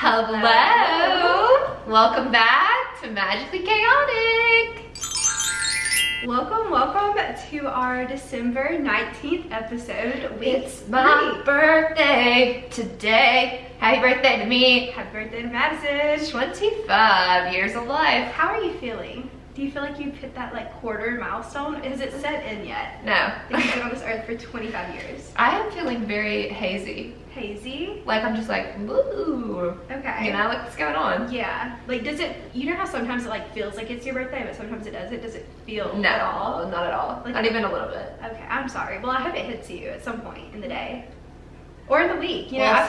Hello! Welcome back to Magically Chaotic! Welcome to our December 19th episode. It's my birthday today. Happy birthday to me. Happy birthday to Madison. 25 years of life. How are you feeling? Do you feel like you've hit that quarter milestone? Has it set in yet? No. That you've been on this earth for 25 years. I am feeling very hazy. Hazy? Like I'm just like, woo. Okay. You know, like what's going on? Yeah. Like does it, you know how sometimes it feels like it's your birthday, but sometimes it doesn't? Does it feel No, at all? not at all. Like, not even a little bit. Okay, I'm sorry. Well, I hope it hits you at some point in the day. Or in the week, you know?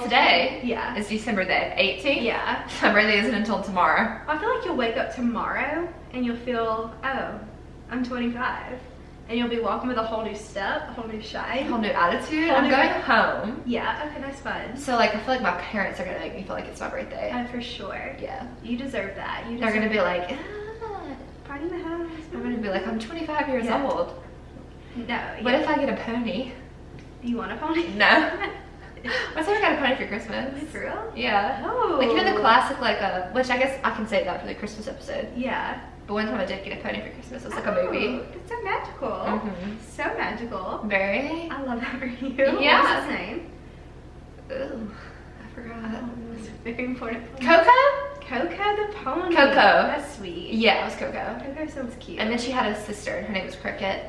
Today yeah. is December the 18th. Yeah. My birthday isn't until tomorrow. I feel like you'll wake up tomorrow and you'll feel, oh, I'm 25. And you'll be walking with a whole new step, a whole new shine. A whole new attitude. Whole I'm new going home. Yeah, okay, that's fun. So like, I feel like my parents are gonna make me feel like it's my birthday. For sure. Yeah. You deserve that. They're gonna be like, party in the house. I'm gonna be like, I'm 25 years old. No. What if I get a pony? Do you want a pony? No. What if I got a pony for Christmas? For real? Yeah. Oh. Like, you know the classic, which I guess I can say that for the Christmas episode. Yeah. But one time I did get a pony for Christmas. It was like a movie. It's so magical. Mm-hmm. So magical. Very. I love that for you. Yeah. What's his name? Ooh, I forgot. It's a very important. Coco? Coco the pony. Coco. That's sweet. Yeah, it was Coco. Coco sounds cute. And then she had a sister, and her name was Cricket.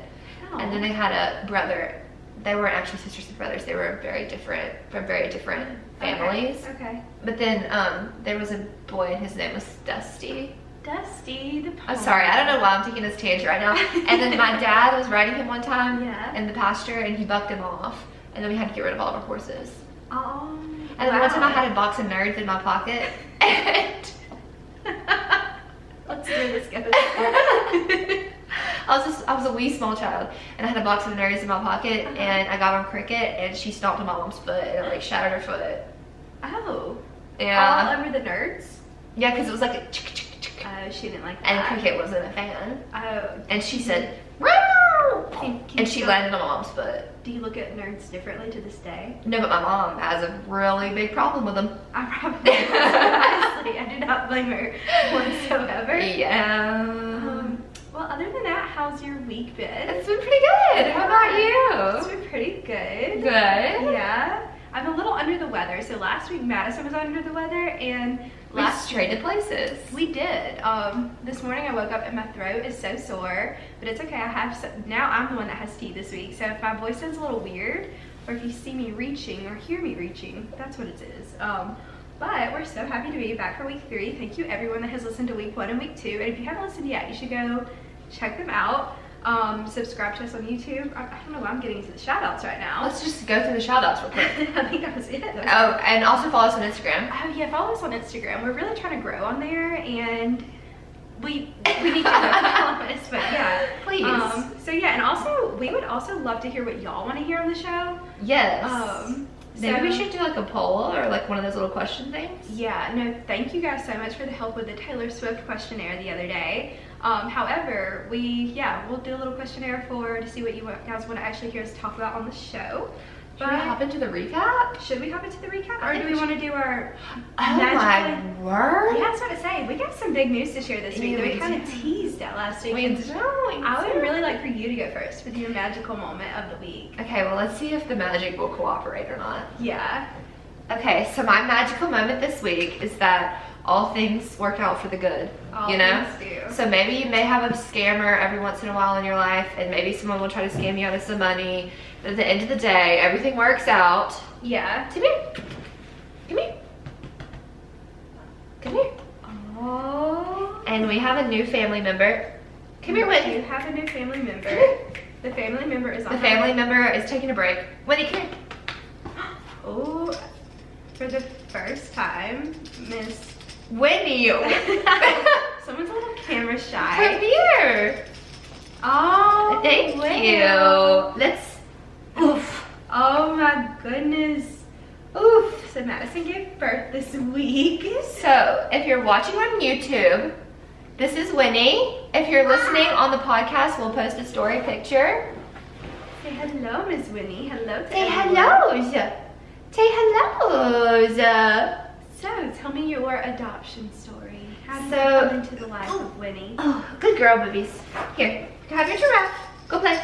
Oh. And then they had a brother. They weren't actually sisters and brothers. They were very different, from very different families. Okay. But then there was a boy, and his name was Dusty. Dusty the pony. I'm sorry, I don't know why I'm taking this tangent right now. And then my dad was riding him one time in the pasture, and he bucked him off. And then we had to get rid of all of our horses. Oh. And then one time I had a box of Nerds in my pocket. And let's do this, guys. I was a wee small child, and I had a box of Nerds in my pocket, and I got on Cricket, and she stomped on my mom's foot, and it like shattered her foot. Oh. Yeah. All over the Nerds? Yeah, because it was like a Oh, she didn't like that. and Cricket wasn't a fan. Oh. And she said, Can and she landed on my mom's foot. Do you look at Nerds differently to this day? No, but my mom has a really big problem with them. I probably honestly, I do not blame her whatsoever. Yeah. Well, other than that, how's your week been? It's been pretty good. How about It's you? been pretty good. Good. Yeah. I'm a little under the weather. So last week Madison was under the weather, and We traded places. we did. This morning I woke up and my throat is so sore, but it's okay. Now I'm the one that has tea this week. So if my voice sounds a little weird, or if you see me reaching or hear me reaching, that's what it is. But we're so happy to be back for week 3. Thank you everyone that has listened to week 1 and week 2. And if you haven't listened yet, you should go check them out. Subscribe to us on YouTube. I don't know why I'm getting into the shout outs right now. Let's just go through the shout outs real quick. I think that was it. Oh, and also follow us on Instagram. Oh yeah, follow us on Instagram. We're really trying to grow on there, and we need to follow us, but yeah. Please. So yeah, and also we would also love to hear what y'all want to hear on the show. Yes. Maybe So we should do like a poll or like one of those little question things. Yeah, no, thank you guys so much for the help with the Taylor Swift questionnaire the other day. However, we'll do a little questionnaire to see what you guys want to actually hear us talk about on the show. Should we hop into the recap? Should we hop into the recap, I or think do we want to do our Oh my word! Yeah, I was about to say, we got some big news to share this week that we kind of teased out last week. I would really like for you to go first with your magical moment of the week. Okay, well let's see if the magic will cooperate or not. Yeah. Okay, so my magical moment this week is that all things work out for the good, you know? Things do. So maybe you may have a scammer every once in a while in your life, and maybe someone will try to scam you out of some money, but at the end of the day, everything works out. Yeah. Come here. Come here. Come here. Oh. And we have a new family member. Come here, Whitney. You have a new family member. The family member is on The family member is taking a break. Whitney, come here. Oh, for the first time, Miss Whitney. Someone's a little camera Come shy. here. Oh, Thank wow. you. Let's. Oof. Oh my goodness. Oof. So Madison gave birth this week. So if you're watching on YouTube, this is Winnie. If you're listening on the podcast, we'll post a story picture. Say hello, Miss Winnie. Hello to Say everyone. hello. Say hello. So tell me your adoption story. How did you come into the life of Winnie? Oh, good girl, boobies. Here, have your giraffe. Go play.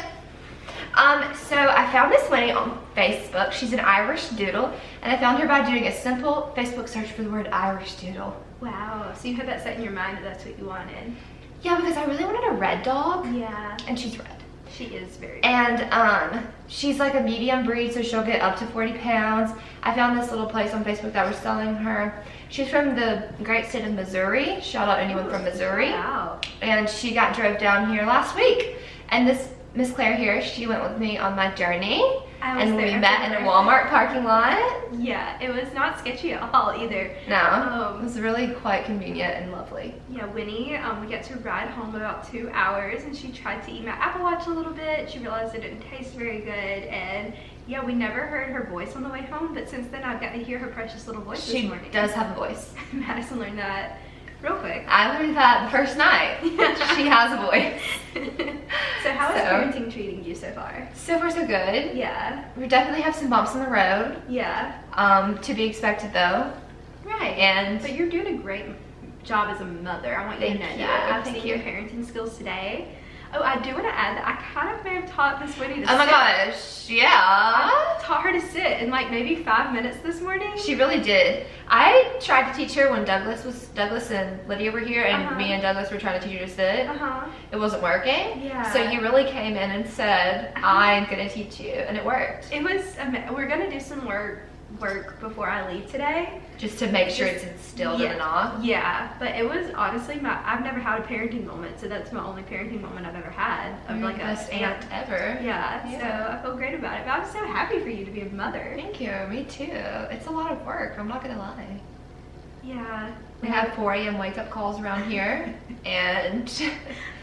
So I found this Winnie on Facebook. She's an Irish Doodle, and I found her by doing a simple Facebook search for the word Irish Doodle. Wow, so you had that set in your mind that that's what you wanted. Yeah, because I really wanted a red dog. Yeah. And she's red. She is very And she's like a medium breed, so she'll get up to 40 pounds. I found this little place on Facebook that was selling her. She's from the great state of Missouri. Shout out anyone from Missouri. Wow. And she got drove down here last week. And this Miss Claire here, she went with me on my journey. And we met in a Walmart parking lot. Yeah, it was not sketchy at all either. No, it was really quite convenient and lovely. Yeah, Winnie, we get to ride home about 2 hours, and she tried to eat my Apple Watch a little bit. She realized it didn't taste very good, and yeah, we never heard her voice on the way home, but since then I've got to hear her precious little voice this morning. She does have a voice. Madison learned that real quick. I learned that the first night. She has a voice. So how is parenting treating you so far? So far so good. Yeah. We definitely have some bumps in the road. Yeah. To be expected though. Right. But you're doing a great job as a mother. I want you to know that. I've seen your parenting skills today. Oh, I do want to add that I kind of may have taught Miss Winnie to sit. Oh my gosh, yeah. I taught her to sit in like maybe 5 minutes this morning. She really did. I tried to teach her when Douglas and Lydia were here, and me and Douglas were trying to teach her to sit. It wasn't working. Yeah. So you really came in and said, I'm gonna teach you, and it worked. It was, we're gonna do some work before I leave today. Just to make sure it's instilled in and off. Yeah, but it was honestly I've never had a parenting moment, so that's my only parenting moment I've ever had. Of like a best aunt ever. Yeah, so I feel great about it. But I'm so happy for you to be a mother. Thank you, me too. It's a lot of work, I'm not gonna lie. Yeah. We have 4 a.m. wake up calls around here, and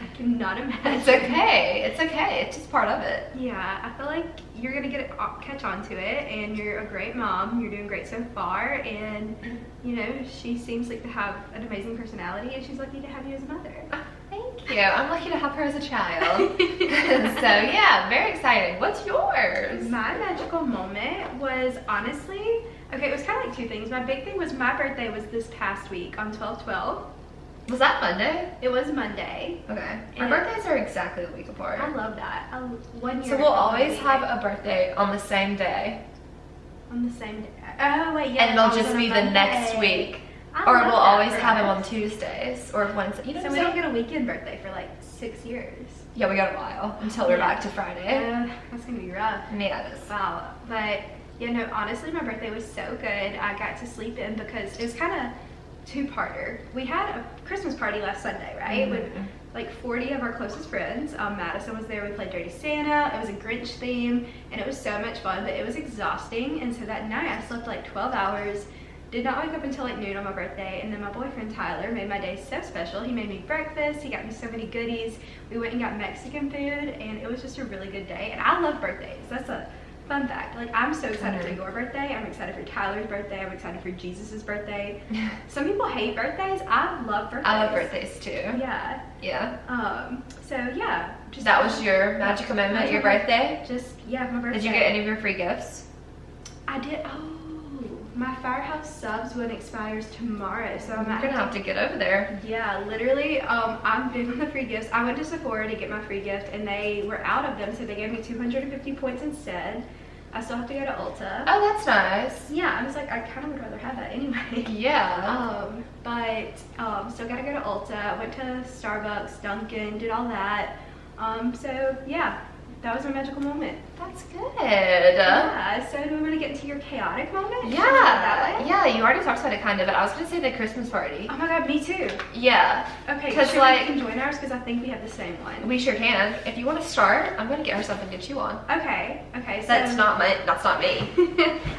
I cannot imagine. It's okay. It's okay. It's just part of it. Yeah, I feel like you're gonna catch on to it, and you're a great mom. You're doing great so far, and you know she seems like to have an amazing personality, and she's lucky to have you as a mother. Thank you. I'm lucky to have her as a child. So yeah, very exciting. What's yours? My magical moment was honestly. Okay, it was kind of like 2 things. My big thing was my birthday was this past week on 12/12. Was that Monday? It was Monday. Okay. Our birthdays are exactly a week apart. I love that. 1 year. So we'll always have a birthday on the same day. On the same day. Oh wait, yeah. And they'll just be the next week. Or we'll always have them on Tuesdays or Wednesday. You know so we don't get a weekend birthday for like 6 years. Yeah, we got a while until we're back to Friday. That's gonna be rough. Yeah, it is. Wow. But yeah, no, honestly, my birthday was so good. I got to sleep in because it was kind of 2-parter. We had a Christmas party last Sunday, right? With like 40 of our closest friends. Madison was there. We played Dirty Santa. It was a Grinch theme, and it was so much fun, but it was exhausting. And so that night I slept like 12 hours. Did not wake up until like noon on my birthday, and then my boyfriend Tyler made my day so special. He made me breakfast, he got me so many goodies. We went and got Mexican food, and it was just a really good day. And I love birthdays. That's a fun fact. Like, I'm so excited for your birthday. I'm excited for Tyler's birthday. I'm excited for Jesus's birthday. Some people hate birthdays. I love birthdays. I love birthdays too. Yeah. Yeah. So yeah. That was your magical moment, your birthday? Yeah, my birthday. Did you get any of your free gifts? I did. Oh, my Firehouse subs one expires tomorrow, so I'm gonna have to get over there. Yeah, literally. I'm big on the free gifts. I went to Sephora to get my free gift, and they were out of them, so they gave me 250 points instead. I still have to go to Ulta. Oh, that's nice. Yeah, I was like, I kind of would rather have that anyway. Yeah. But still gotta go to Ulta. Went to Starbucks, Dunkin', did all that. So yeah. That was my magical moment. That's good. Yeah, so do we want to get into your chaotic moment? Yeah. Yeah, you already talked about it kind of, but I was going to say the Christmas party. Oh my god, me too. Yeah. Okay, should like, we can join ours? Because I think we have the same one. We sure can. If you want to start, I'm going to get her something to get you on. Okay, so... That's not me.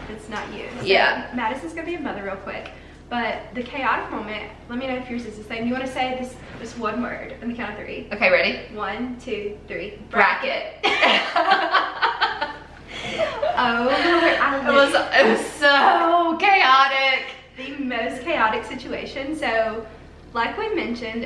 It's not you. So yeah. Madison's going to be a mother real quick. But the chaotic moment, let me know if yours is the same. You want to say this one word on the count of 3. Okay, ready? 1, 2, 3. Bracket. Oh, it was so chaotic. The most chaotic situation. So like we mentioned,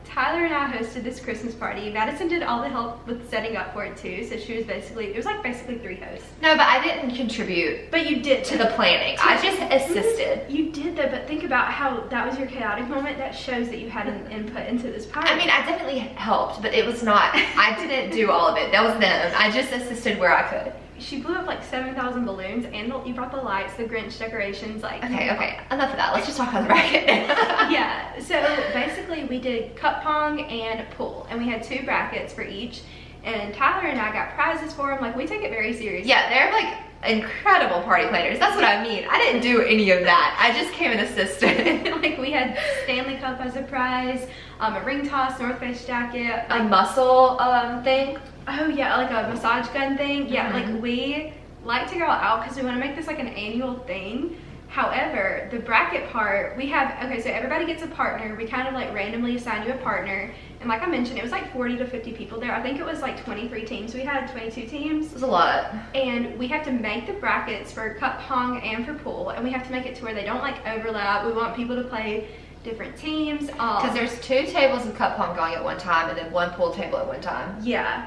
Tyler and I hosted this Christmas party. Madison did all the help with setting up for it too, so she was basically, it was like basically 3 hosts. No, but I didn't contribute. But you did to the planning. I just assisted. You did though, but think about how that was your chaotic moment. That shows that you had an input into this party. I mean, I definitely helped, but it was not, I didn't do all of it. That was them. I just assisted where I could. She blew up like 7,000 balloons, and you brought the lights, the Grinch decorations, like... Okay, enough of that. Let's just talk about the bracket. Yeah, so basically we did cup pong and pool, and we had 2 brackets for each, and Tyler and I got prizes for them. Like, we take it very seriously. Yeah, they're like incredible party planners. That's what I mean. I didn't do any of that. I just came and assisted. Like, we had Stanley Cup as a prize, a ring toss, North Face jacket, a muscle thing. Oh yeah, like a massage gun thing. Yeah, like we like to go out because we want to make this like an annual thing. However, the bracket part, we have, okay, so everybody gets a partner. We kind of like randomly assign you a partner. And like I mentioned, it was like 40 to 50 people there. I think it was like 23 teams. We had 22 teams. It was a lot. And we have to make the brackets for cup pong and for pool. And we have to make it to where they don't like overlap. We want people to play different teams. Because there's 2 tables of cup pong going at one time and then 1 pool table at one time. Yeah.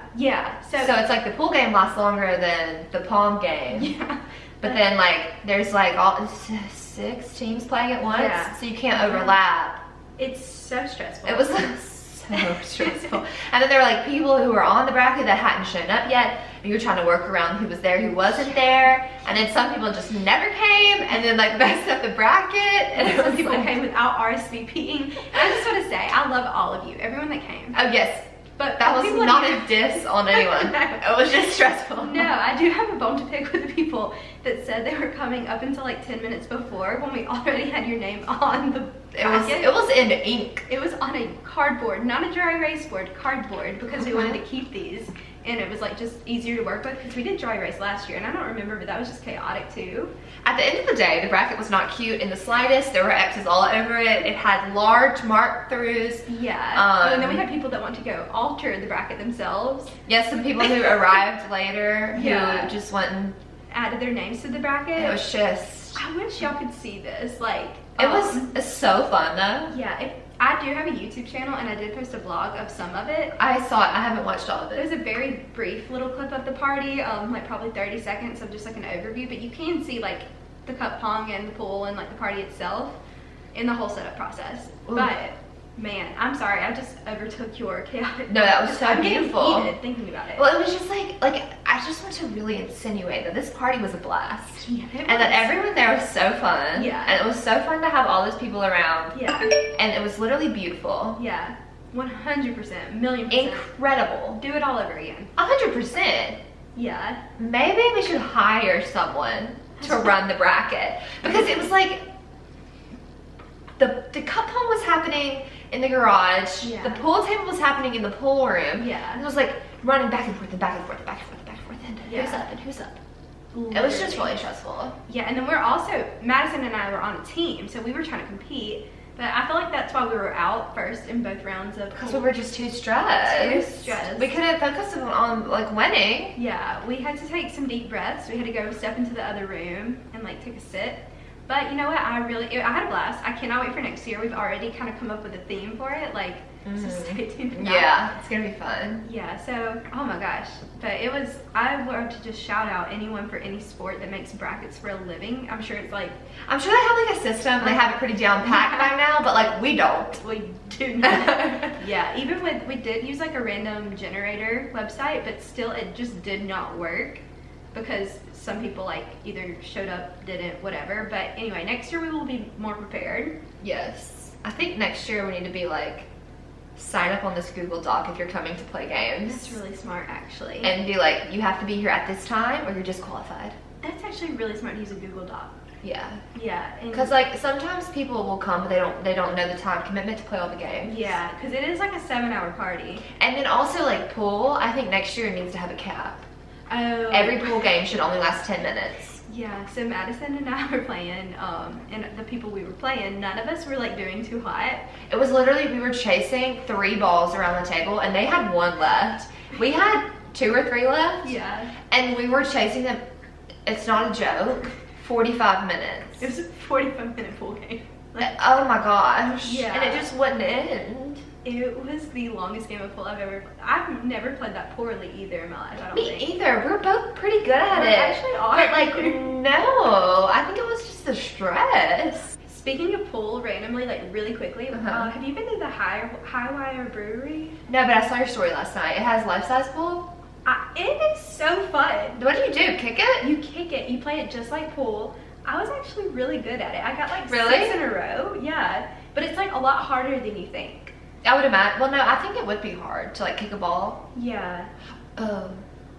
So it's like the pool game lasts longer than the pong game. Yeah. But then like there's like all 6 teams playing at once, yeah. So you can't overlap. It's so stressful. It was so stressful. And then there were like people who were on the bracket that hadn't shown up yet. And you were trying to work around who was there, who wasn't there. And then some people just never came and then like messed up the bracket. And some people came without RSVPing. And I just want to say, I love all of you, everyone that came. Oh yes. But that was not a diss on anyone. No. It was just stressful. No, I do have a bone to pick with the people that said they were coming up until like 10 minutes before when we already had your name on the bracket. It was in ink. It was on a cardboard, not a dry erase board, cardboard, because we wanted to keep these. And it was like just easier to work with because we did dry erase last year, and I don't remember, but that was just chaotic too. At the end of the day, the bracket was not cute in the slightest. There were X's all over it. It had large mark-throughs. Yeah. And then we had people that want to go alter the bracket themselves. Yes, some people who arrived later who just went and added their names to the bracket. It was just... I wish y'all could see this. Like, it was so fun though. Yeah. I do have a YouTube channel, and I did post a vlog of some of it. I saw it. I haven't watched all of it. There's a very brief little clip of the party, like probably 30 seconds of just like an overview, but you can see like the cup pong and the pool and like the party itself in the whole setup process. Ooh. But man, I'm sorry, I just overtook your chaotic. No, that was so beautiful. I'm getting heated thinking about it. Well, it was just like I just want to really insinuate that this party was a blast. Yeah, and that everyone there was so fun. Yeah. And it was so fun to have all those people around. Yeah. And it was literally beautiful. Yeah. 100%, million%. Incredible. Do it all over again. 100%. Yeah. Maybe we should hire someone to run the bracket, because it was like the cup pong was happening in the garage. Yeah. The pool table was happening in the pool room. Yeah. And it was like running back and forth and back and forth and back and forth and back and forth. And who's up and who's up. Literally. It was just really stressful. Yeah, and then we're also, Madison and I were on a team, so we were trying to compete. But I feel like that's why we were out first in both rounds of... Because we were just too stressed. We couldn't focus on like winning. Yeah, we had to take some deep breaths. We had to go step into the other room and like take a sit. But you know what, I had a blast. I cannot wait for next year. We've already kind of come up with a theme for it. Like, so stay tuned for that. Yeah, it's gonna be fun. Yeah, so, oh my gosh. But it was, I want to just shout out anyone for any sport that makes brackets for a living. I'm sure it's like... I'm sure they have like a system. They have it pretty down packed by now, but like we don't. We do not. Yeah, even with, we did use like a random generator website, but still it just did not work. Because some people like either showed up, didn't, whatever. But anyway, next year we will be more prepared. Yes. I think next year we need to be like, sign up on this Google Doc if you're coming to play games. That's really smart, actually. And be like, you have to be here at this time or you're disqualified. That's actually really smart to use a Google Doc. Yeah. Yeah. Because like sometimes people will come, but they don't know the time commitment to play all the games. Yeah, because it is like a 7-hour party. And then also like pool, I think next year needs to have a cap. Oh. Every pool game should only last 10 minutes. Yeah, so Madison and I were playing, and the people we were playing, none of us were like doing too hot. It was literally, we were chasing 3 balls around the table and they had 1 left. We had 2 or 3 left. Yeah. And we were chasing them, it's not a joke, 45 minutes. It was a 45-minute pool game. Like, Oh my gosh. Yeah. And it just wouldn't end. It was the longest game of pool I've ever. I've never played that poorly either in my life. I don't Me think. either. We're both pretty good at We it. actually are. But like, no. I think it was just the stress. Speaking of pool, randomly, like really quickly, have you been to the High Wire Brewery? No, but I saw your story last night. It has life-size pool. It is so fun. What do? Kick it? You kick it. You play it just like pool. I was actually really good at it. I got like Really? 6 in a row. Yeah, but it's like a lot harder than you think. I would imagine. Well, no, I think it would be hard to like kick a ball. Yeah. Oh,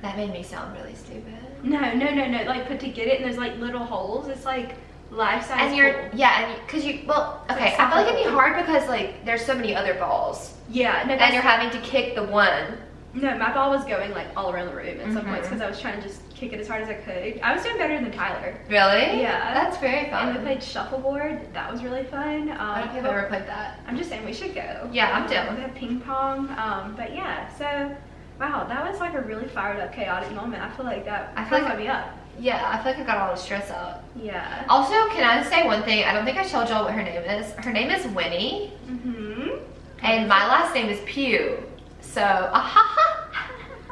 that made me sound really stupid. No. Like, but to get it, and there's like little holes. It's like life-size And you're, pool. because you, well, okay, I feel like it'd be hard because like there's so many other balls. Yeah. No, And you're having to kick the one. No, my ball was going like all around the room at some points because I was trying to just kick it as hard as I could. I was doing better than Tyler. Really? Yeah. That's very fun. And we played shuffleboard. That was really fun. I don't think I've ever played that. I'm just saying we should go. Yeah, I'm down. We have ping pong. But yeah, so wow, that was like a really fired up, chaotic moment. I feel like that. I feel like got me up. Yeah, I feel like I got all the stress out. Yeah. Also, can I say one thing? I don't think I told y'all what her name is. Her name is Winnie. And my last name is Pugh. So,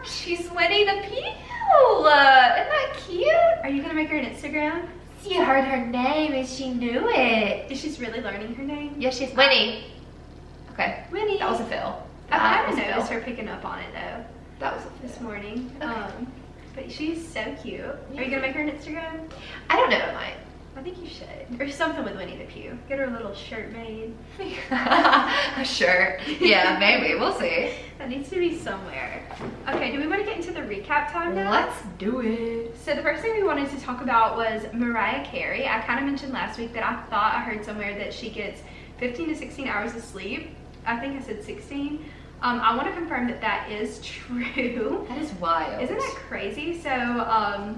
she's Winnie the Pugh. Isn't that cute? Are you gonna make her an Instagram? She heard her name and she knew it. Is she really learning her name? Yeah, she's Winnie. Okay, Winnie. that was a fail. I That haven't was a noticed fail. her picking up on it though That was a this fail. morning. Okay. But she's so cute. Are Yeah. you gonna make her an Instagram? I don't know, I might. I think you should. Or something with Winnie the Pooh. Get her a little shirt made. A shirt. Yeah, maybe. We'll see. That needs to be somewhere. Okay, do we want to get into the recap time now? Let's do it. So the first thing we wanted to talk about was Mariah Carey. I kind of mentioned last week that I thought I heard somewhere that she gets 15 to 16 hours of sleep. I think I said 16. I want to confirm that that is true. That is wild. Isn't that crazy? So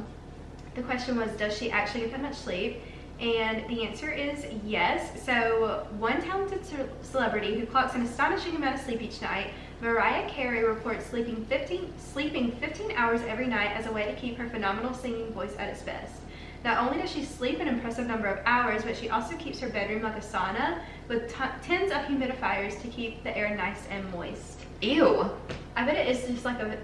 the question was, does she actually get that much sleep? And the answer is yes. So one talented celebrity who clocks an astonishing amount of sleep each night, Mariah Carey, reports sleeping 15 hours every night as a way to keep her phenomenal singing voice at its best. Not only does she sleep an impressive number of hours, but she also keeps her bedroom like a sauna with tens of humidifiers to keep the air nice and moist. Ew. I bet it is just like a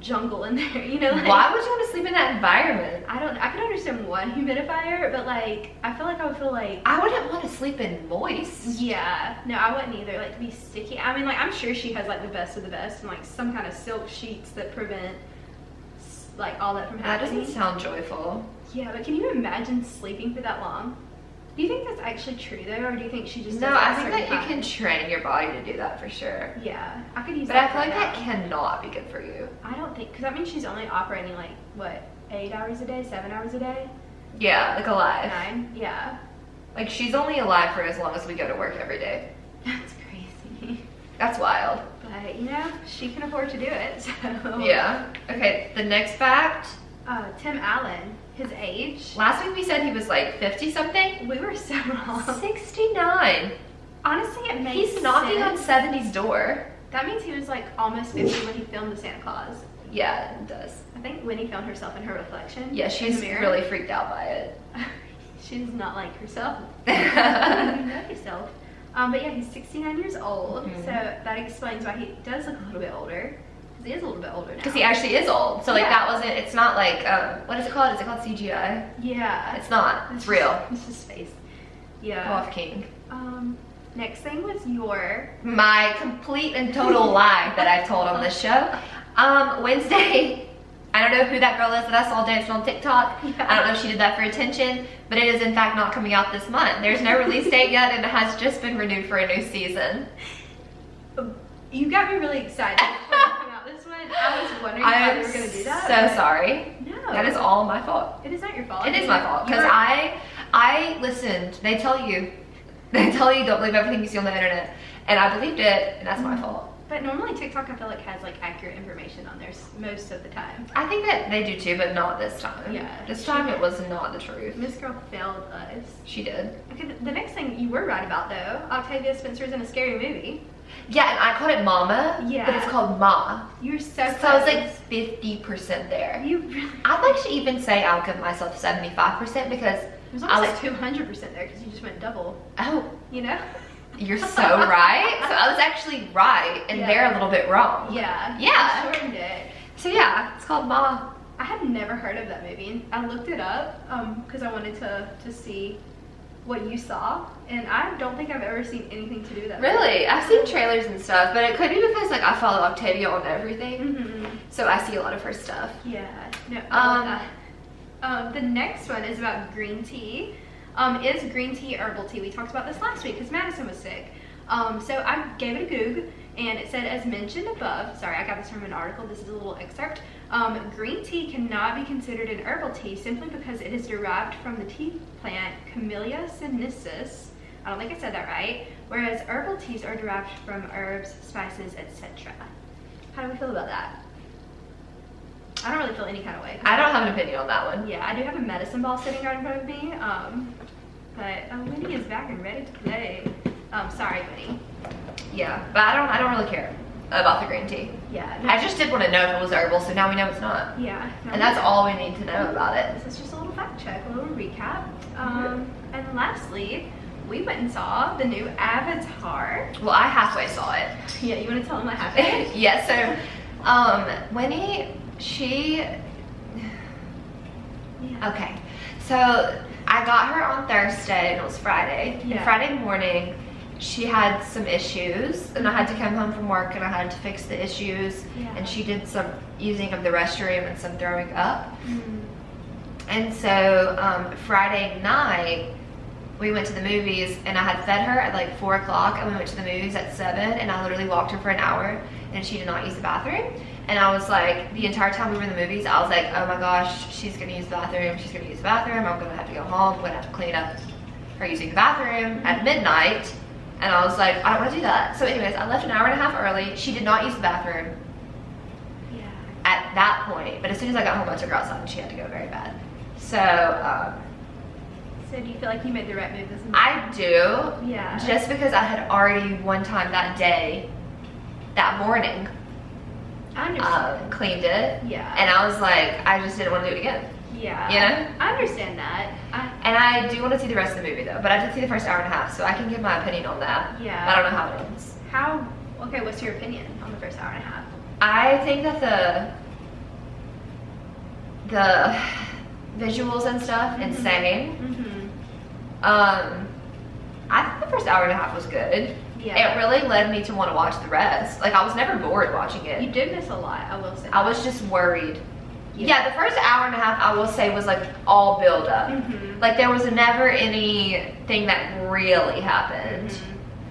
jungle in there, you know? Like, Why would you want to sleep in that environment? I can understand one humidifier, but like, I feel like I would feel like, I wouldn't want to sleep in moist. yeah, no, I wouldn't either, like to be sticky. I mean, like, I'm sure she has like the best of the best and like some kind of silk sheets that prevent like all that from That happening. doesn't sound joyful. Yeah, but can you imagine sleeping for that long? Do you think that's actually true though, or do you think she just No, does I at think certain that you can times? train your body to do that for sure. Yeah, I could use But that. I feel like right that now. cannot be good for you. I don't think, because that means she's only operating like, what, 8 hours a day, 7 hours a day? Yeah, like alive. 9? Yeah. Like she's only alive for as long as we go to work every day. That's crazy. That's wild. But, you know, she can afford to do it, so. Yeah. Okay, the next fact. Tim Allen, his age. Last week we said he was like 50 something. We were so wrong. 69. Honestly, it makes He's knocking on sense. 70's door. That means he was like almost 50 when he filmed the Santa Claus. Yeah, it does. I think Winnie found herself in her reflection. Yeah, in she's the mirror. really freaked out by it. She does not like herself. You know yourself. But yeah, he's 69 years old, so that explains why he does look a little bit older. Because he is a little bit older now. Because he actually is old. So like Yeah. that wasn't, it's not like, what is it called? Is it called CGI? Yeah. It's not. It's real. It's just face. Go Yeah. off King. Next thing was your... My complete and total lie that I've told on this show. Wednesday, I don't know who that girl is that I saw dancing on TikTok. Yeah. I don't know if she did that for attention, but it is in fact not coming out this month. There's no release date yet and it has just been renewed for a new season. You got me really excited about this one. I was wondering how you were going to do that. so but sorry. No. That is all my fault. It is not your fault. It is my fault because You're- I listened. They tell you don't believe everything you see on the internet, and I believed it, and that's my fault. But normally TikTok I feel like has like accurate information on there most of the time. I think that they do too, but not this time. Yeah. This time it was not the truth. This girl failed us. She did. Okay, the next thing you were right about though, Octavia Spencer's in a scary movie. Yeah, and I called it Mama, Yeah. but it's called Ma. You're so So I was like close. 50% there. You really... I'd like to even say I'll give myself 75% because It was almost like 200% there because you just went double. Oh, You know? you're so right. So I was actually right, and they're a little bit wrong. Yeah. Yeah. I shortened it. So yeah, it's called Ma. I had never heard of that movie. I looked it up because I wanted to see what you saw, and I don't think I've ever seen anything to do with that. Really? I've seen trailers and stuff, but it could be because like I follow Octavia on everything, Mm-hmm. so I see a lot of her stuff. Yeah. No. I love that. The next one is about green tea. Is green tea herbal tea? We talked about this last week because Madison was sick. So I gave it a Goog, and it said, as mentioned above, sorry, I got this from an article, this is a little excerpt. Green tea cannot be considered an herbal tea simply because it is derived from the tea plant Camellia sinensis. I don't think I said that right. Whereas herbal teas are derived from herbs, spices, etc. How do we feel about that? I don't really feel any kind of way. I don't have an opinion on that one. Yeah, I do have a medicine ball sitting right in front of me. But Winnie is back and ready to play. Sorry, Winnie. Yeah, but I don't really care about the green tea. Yeah. I just did want to know if it was herbal, so now we know it's not. Yeah. And that's all we need to know about it. This is just a little fact check, a little recap. And lastly, we went and saw the new Avatar. Well, I halfway saw it. Yeah, you want to tell them what happened? Yeah, so Winnie, okay, so I got her on Thursday and it was Friday. Yeah. And Friday morning, she had some issues and I had to come home from work and I had to fix the issues. Yeah. And she did some using of the restroom and some throwing up. Mm. And so Friday night, we went to the movies and I had fed her at like 4 o'clock and we went to the movies at 7 and I literally walked her for an hour and she did not use the bathroom. And I was like, the entire time we were in the movies, I was like, oh my gosh, she's gonna use the bathroom, she's gonna use the bathroom, I'm gonna have to go home, I'm gonna have to clean up her using the bathroom at midnight. And I was like, I don't wanna do that. So anyways, I left an hour and a half early. She did not use the bathroom at that point, but as soon as I got home, I took her outside and she had to go very bad. So, So do you feel like you made the right move this morning? I do. Yeah. Just because I had already one time that day, that morning, I understand. cleaned it. Yeah. And I was like, I just didn't want to do it again. Yeah. You know? I understand that. And I do want to see the rest of the movie though, but I did see the first hour and a half, so I can give my opinion on that. Yeah. But I don't know how it ends. Okay, what's your opinion on the first hour and a half? I think that the visuals and stuff, insane. Mm-hmm. I think the first hour and a half was good. Yeah. It really led me to want to watch the rest. Like I was never bored watching it. You did miss a lot, I will say. I was just worried. Yeah, the first hour and a half I will say was like all build up. Mm-hmm. Like there was never anything that really happened.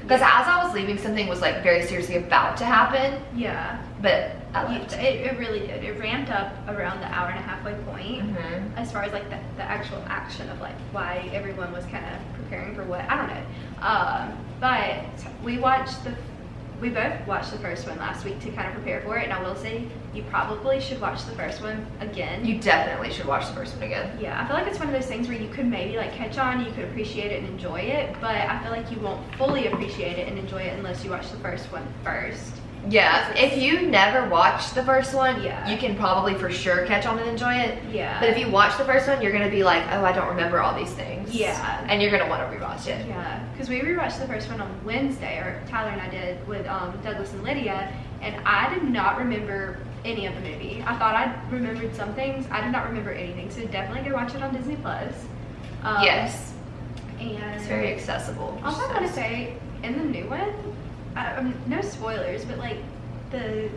Because as I was leaving, something was like very seriously about to happen. Yeah. But I left. It really did. It ramped up around the hour and a halfway point. Mm-hmm. As far as like the actual action of like why everyone was kind of preparing for what, I don't know. But we both watched the first one last week to kind of prepare for it, and I will say you probably should watch the first one again. You definitely should watch the first one again. Yeah, I feel like it's one of those things where you could maybe like catch on, you could appreciate it and enjoy it, but I feel like you won't fully appreciate it and enjoy it unless you watch the first one first. Yeah, if you never watched the first one, Yeah. you can probably for sure catch on and enjoy it. Yeah. But if you watch the first one, you're gonna be like, oh, I don't remember all these things. Yeah. And you're gonna want to rewatch it. Yeah, because we rewatched the first one on Wednesday, or Tyler and I did, with Douglas and Lydia, and I did not remember any of the movie. I thought I remembered some things. I did not remember anything, so definitely go watch it on Disney Plus. Yes. And It's very accessible. also, I want to say, in the new one, no spoilers, but like the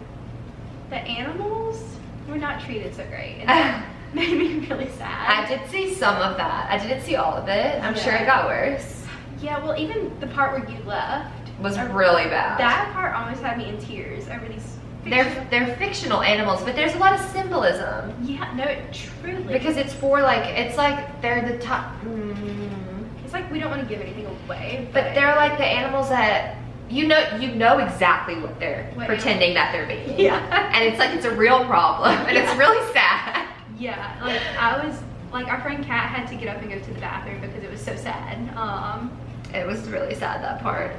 animals were not treated so great, and that made me really sad. I did see some of that. I didn't see all of it. I'm sure it got worse. Yeah, well, even the part where you left Was really bad. That part almost had me in tears over these. They're fictional animals, but there's a lot of symbolism. Yeah, no, truly. Because it's for like, it's like they're the top. It's like we don't want to give anything away, But they're like the animals that you know exactly what they're What pretending that they're being. Yeah. And it's like it's a real problem, and it's really sad. Yeah, like I was like our friend Kat had to get up and go to the bathroom because it was so sad. It was really sad, that part.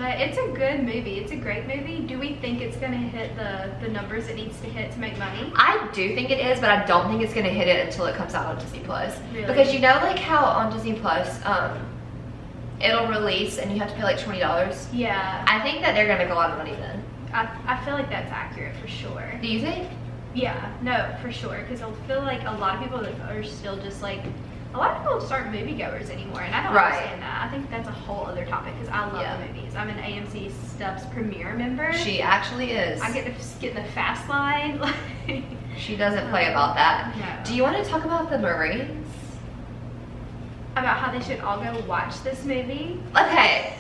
But it's a good movie. It's a great movie. Do we think it's going to hit the numbers it needs to hit to make money? I do think it is, but I don't think it's going to hit it until it comes out on Disney Plus. Really? Because you know, like how on Disney Plus, it'll release and you have to pay like $20. Yeah. I think that they're going to make a lot of money then. I feel like that's accurate for sure. Do you think? Yeah, no, for sure. Because I feel like a lot of people are still just like, a lot of people just aren't moviegoers anymore, and I don't understand that. I think that's a whole other topic because I love the movies. I'm an AMC Stubbs Premiere member. She actually is. I get to get in the fast line. She doesn't play about that. No. Do you want to talk about the Marines? About how they should all go watch this movie? Okay.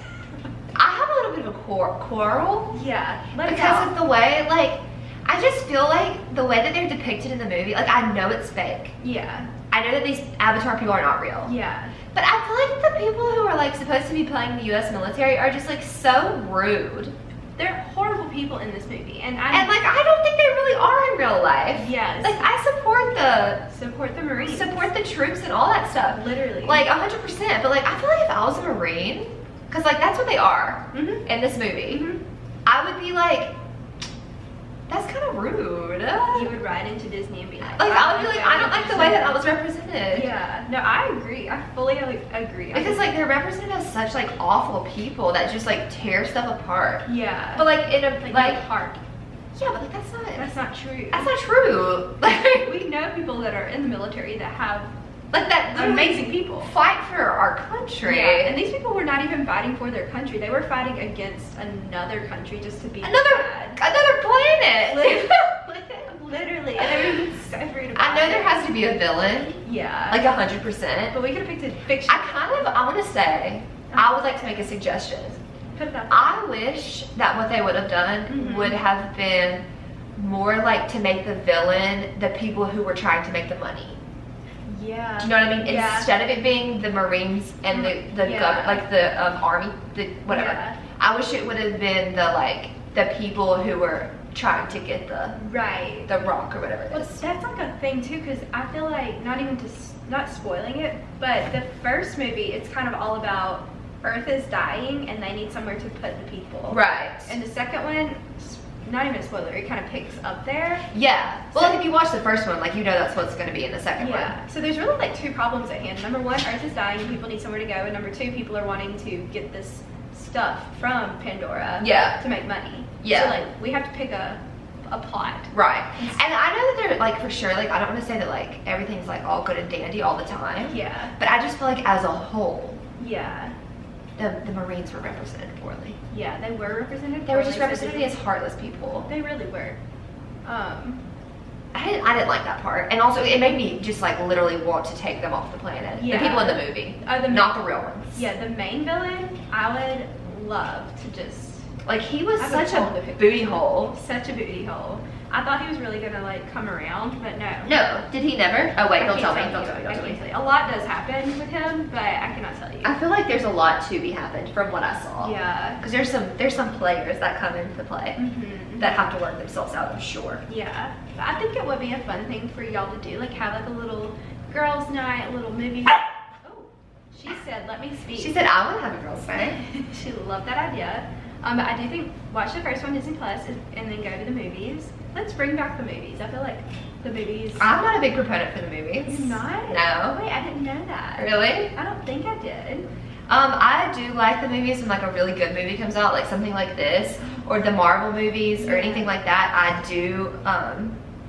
I have a little bit of a quarrel. Yeah. Because of the way, like, I just feel like the way that they're depicted in the movie, like, I know it's fake. Yeah. I know that these Avatar people are not real. Yeah. But I feel like the people who are like supposed to be playing the U.S. military are just like so rude. They're horrible people in this movie, and like I don't think they really are in real life. Yes. Like I support the Marines, support the troops and all that stuff. Literally. Like 100%. But like I feel like if I was a Marine, because like that's what they are in this movie, I would be like, that's kind of rude. You would ride into Disney and be like, I would be like, I don't like the way that I was represented. Yeah, no, I agree. I fully agree. Because like they're represented as such like awful people that just like tear stuff apart. Yeah. But like in a like heart. Yeah, but like that's not true. That's not true. Like we know people that are in the military that have like that amazing people fight for our country. Yeah, and these people were not even fighting for their country. They were fighting against another country just to be another planet. Literally. And they were so rude about I know there has to be a villain. Yeah. Like 100%. But we could have picked a fiction. I want to say, I would like to make a suggestion. Put it out there. I wish that what they would have done would have been more like to make the villain the people who were trying to make the money. Yeah. Do you know what I mean? Yeah. Instead of it being the Marines and the government, like the army, the whatever. Yeah. I wish it would have been the people who were trying to get the rock or whatever it Well, is. that's like a thing too, because I feel like not spoiling it, but the first movie, it's kind of all about Earth is dying and they need somewhere to put the people. Right. And the second one, not even a spoiler, it kind of picks up there. Yeah. Well, like if you watch the first one, like you know that's what's going to be in the second one. Yeah. So there's really like two problems at hand. Number one, Earth is dying and people need somewhere to go. And number two, people are wanting to get this stuff from Pandora to make money. Yeah. So like we have to pick a plot. Right. And I know that they're like for sure, like I don't want to say that like everything's like all good and dandy all the time. Yeah. But I just feel like as a whole, yeah, the Marines were represented poorly. Yeah, they were represented. They were just represented as heartless people. They really were. I didn't like that part, and also it made me just like literally want to take them off the planet. Yeah. The people in the movie, not the real ones. Yeah, the main villain, I would love to just like he was such a booty hole. Such a booty hole. I thought he was really gonna like come around, but no. No, did he never? Oh wait, don't tell me. Don't tell me. A lot does happen with him, but I cannot tell you. I feel like there's a lot to be happened from what I saw. Yeah. Because there's some players that come into play that have to work themselves out, I'm sure. Yeah. But I think it would be a fun thing for y'all to do, like have like a little girls' night, a little movie. Oh, she said, "Let me speak." She said, "I want to have a girls' night." She loved that idea. But I do think watch the first one, Disney Plus, and then go to the movies. Let's bring back the movies. I feel like the movies. I'm not a big proponent for the movies. You're not? No. Oh, wait, I didn't know that. Really? I don't think I did. I do like the movies when like a really good movie comes out, like something like this, or the Marvel movies, or anything like that. I do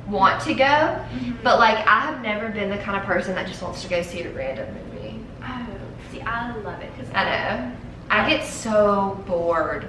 want to go, but like I have never been the kind of person that just wants to go see a random movie. Oh, see, I love it because I know. I get so bored.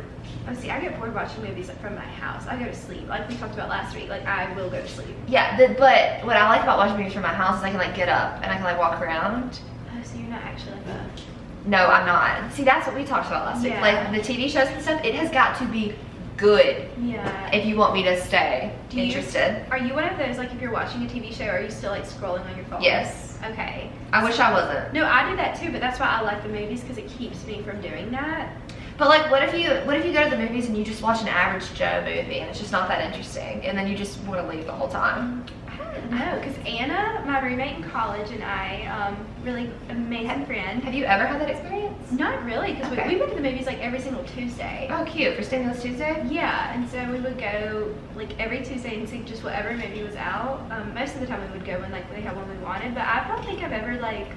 Oh, see, I get bored watching movies like from my house. I go to sleep, like we talked about last week. Like I will go to sleep. Yeah, but what I like about watching movies from my house is I can like get up and I can like walk around. Oh, so you're not actually like a. No, I'm not. See, that's what we talked about last week. Like the TV shows and stuff, it has got to be good. Yeah. If you want me to stay interested. Are you one of those, like if you're watching a TV show, are you still like scrolling on your phone? Yes. Okay. I wish I wasn't. No, I do that too, but that's why I like the movies because it keeps me from doing that. But like, what if you go to the movies and you just watch an average Joe movie and it's just not that interesting, and then you just want to leave the whole time? I don't know, because Anna, my roommate in college, and I really made a friend. Have you ever had that experience? Not really, because Okay. we went to the movies like every single Tuesday. Oh, cute. For Stimulus Tuesday? Yeah, and so we would go like every Tuesday and see just whatever movie was out. Most of the time we would go when like they had one we wanted, but I don't think I've ever like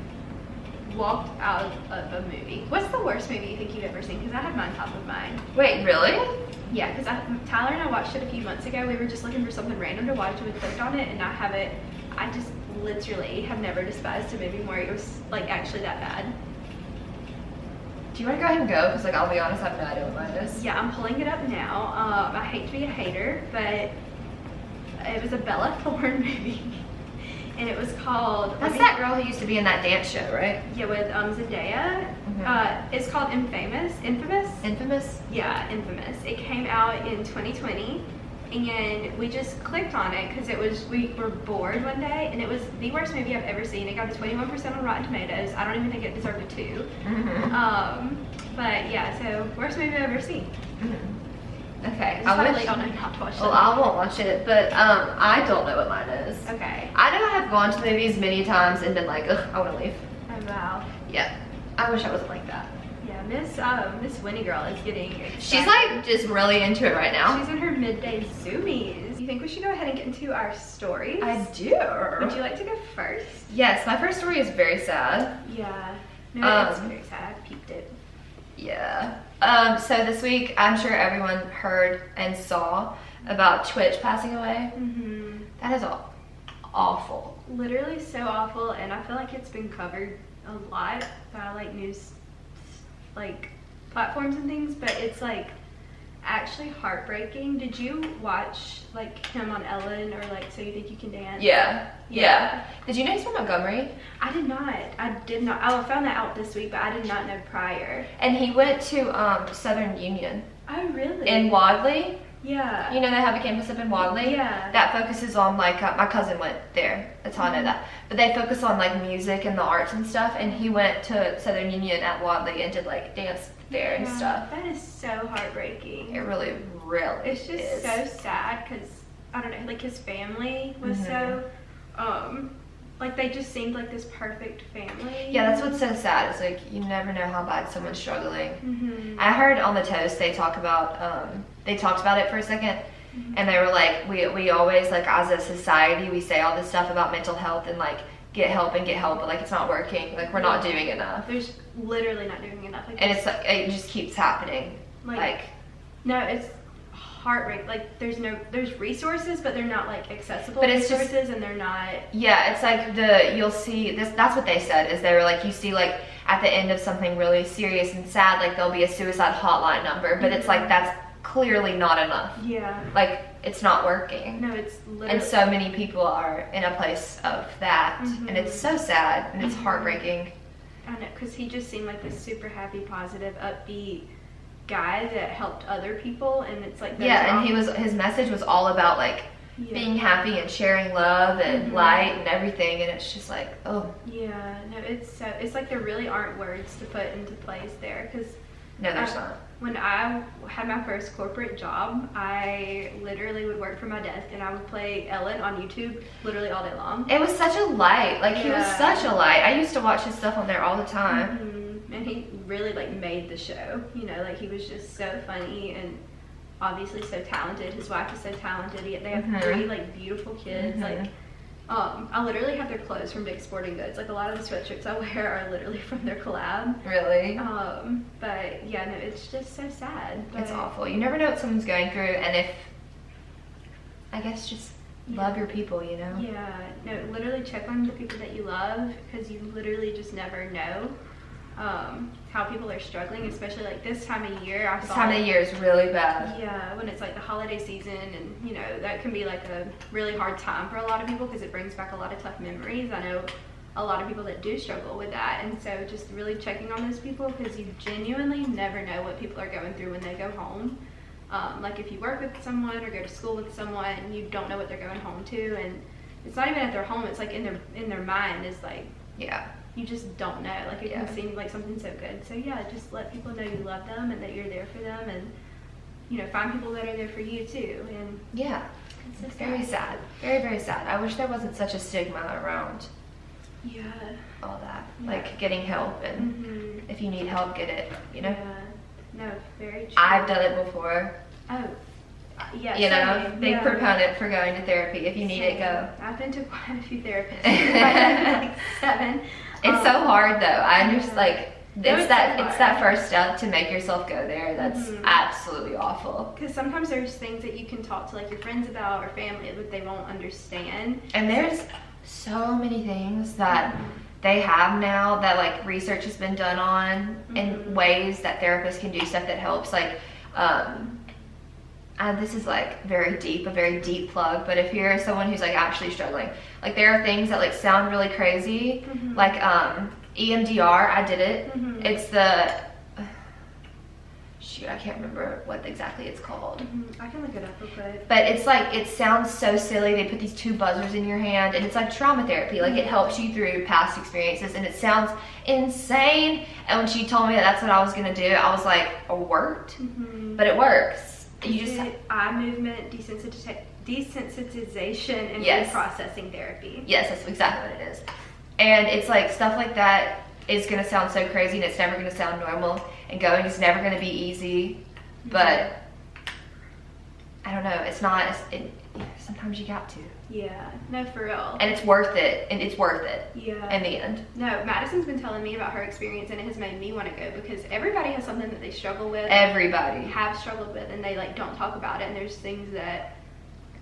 walked out of a movie. What's the worst movie you think you've ever seen? Because I have mine top of mind. Wait, really? Yeah, because Tyler and I watched it a few months ago. We were just looking for something random to watch and we clicked on it, and I just literally have never despised a movie more. It was like actually that bad. Do you want to go ahead and go? Because like, I'll be honest, I have no idea what mine is. Yeah, I'm pulling it up now. I hate to be a hater, but it was a Bella Thorne movie. And it was called... That's that girl who used to be in that dance show, right? Yeah, with Zendaya. Mhm. It's called Infamous. Infamous? Yeah, Infamous. It came out in 2020, and we just clicked on it because we were bored one day, and it was the worst movie I've ever seen. It got a 21% on Rotten Tomatoes. I don't even think it deserved a 2. Mm-hmm. But yeah, so worst movie I've ever seen. Mm-hmm. Okay. I wish y'all know not to watch it. Well, I won't watch it, but I don't know what mine is. Okay. I know I have gone to the movies many times and been like, ugh, I want to leave. Oh wow. Yeah. I wish I wasn't like that. Yeah, Miss Winnie Girl is getting excited. She's like just really into it right now. She's in her midday zoomies. You think we should go ahead and get into our stories? I do. Would you like to go first? Yes, my first story is very sad. Yeah. No, it's very sad. I peeped it. Yeah. So this week, I'm sure everyone heard and saw about Twitch passing away. Mm-hmm. That is awful. Literally so awful, and I feel like it's been covered a lot by like news, like platforms and things, but it's like actually heartbreaking. Did you watch like him on Ellen or like So You Think You Can Dance? Yeah. Did you know he's from Montgomery? I did not. I found that out this week, but I did not know prior. And he went to Southern Union Oh, really? in Wadley. Yeah. You know they have a campus up in Wadley? Yeah. That focuses on like, my cousin went there. That's how I know that. But they focus on like music and the arts and stuff. And he went to Southern Union at Wadley and did like dance there and stuff. That is so heartbreaking. It really It's just is. so sad because, I don't know, like his family was so, like they just seemed like this perfect family. Yeah, that's what's so sad. It's like you never know how bad someone's struggling. Mm-hmm. I heard on the Toast they talked about it for a second, and they were like, we always like as a society we say all this stuff about mental health and like get help, but like it's not working. Like we're not doing enough. There's literally not doing enough. Like, And it's like it just keeps happening. Like no, it's heartbreak. Like there's resources, but they're not like accessible But it's just- resources, and they're not. yeah, it's like you'll see this. That's what they said is they were like you see like at the end of something really serious and sad, like there'll be a suicide hotline number, but it's like that's clearly not enough. Yeah. Like it's not working. No, it's literally. And so many people are in a place of that, and it's so sad and it's heartbreaking. I know, because he just seemed like this super happy, positive, upbeat guy that helped other people, and it's like Yeah, and his message was all about like being happy and sharing love and light and everything, and it's just like, oh. Yeah, no, it's like there really aren't words to put into place there, because No, there's not. When I had my first corporate job, I literally would work from my desk and I would play Ellen on YouTube literally all day long. It was such a light. Like he was such a light. I used to watch his stuff on there all the time. And he really like made the show. You know, like he was just so funny and obviously so talented. His wife is so talented. They have 3 like beautiful kids. Like I literally have their clothes from Dick's Sporting Goods. Like a lot of the sweatshirts I wear are literally from their collab. Really? But yeah, no, it's just so sad. But It's awful. You never know what someone's going through, and if, I guess just love your people, you know? Yeah, no, literally check on the people that you love, because you literally just never know how people are struggling, especially like this time of year. This time of year is really bad. Yeah, when it's like the holiday season, and you know that can be like a really hard time for a lot of people because it brings back a lot of tough memories. I know a lot of people that do struggle with that, and so just really checking on those people, because you genuinely never know what people are going through when they go home. Like if you work with someone or go to school with someone, you don't know what they're going home to, and it's not even at their home, it's like in their mind is like, yeah, you just don't know. Like it can seem like something so good. So yeah, just let people know you love them and that you're there for them, and you know, find people that are there for you too. And yeah. It's so Very sad. Very, very sad. I wish there wasn't such a stigma around Yeah. all that. Yeah. Like getting help, and if you need help, get it, you know? Yeah. No, very true. I've done it before. Oh. Yeah. You know, same. big Yeah. proponent for going to therapy. If you need it, go. I've been to quite a few therapists. I've like 7. It's so hard though. I understand, like, No, it's so that hard. first step to make yourself go there. That's absolutely awful. Because sometimes there's things that you can talk to like your friends about or family that they won't understand. And there's so many things that they have now that like research has been done on in ways that therapists can do stuff that helps. Like, and this is like a very deep plug, but if you're someone who's like actually struggling, like there are things that like sound really crazy, like EMDR, I did it. It's the, shoot, I can't remember what exactly it's called. I can look it up real quick. But it's like, it sounds so silly. They put these 2 buzzers in your hand, and it's like trauma therapy. Like it helps you through past experiences, and it sounds insane. And when she told me that that's what I was gonna do, I was like, it worked, but it works. You just eye movement desensitization and reprocessing therapy. Yes, that's exactly what it is. And it's like stuff like that is gonna sound so crazy, and it's never gonna sound normal. And going is never gonna be easy, but I don't know. It's not. Sometimes you got to. Yeah. No, for real. And it's worth it. And it's worth it. Yeah. In the end. No, Madison's been telling me about her experience, and it has made me want to go because everybody has something that they struggle with. Everybody have struggled with, and they like don't talk about it. And there's things that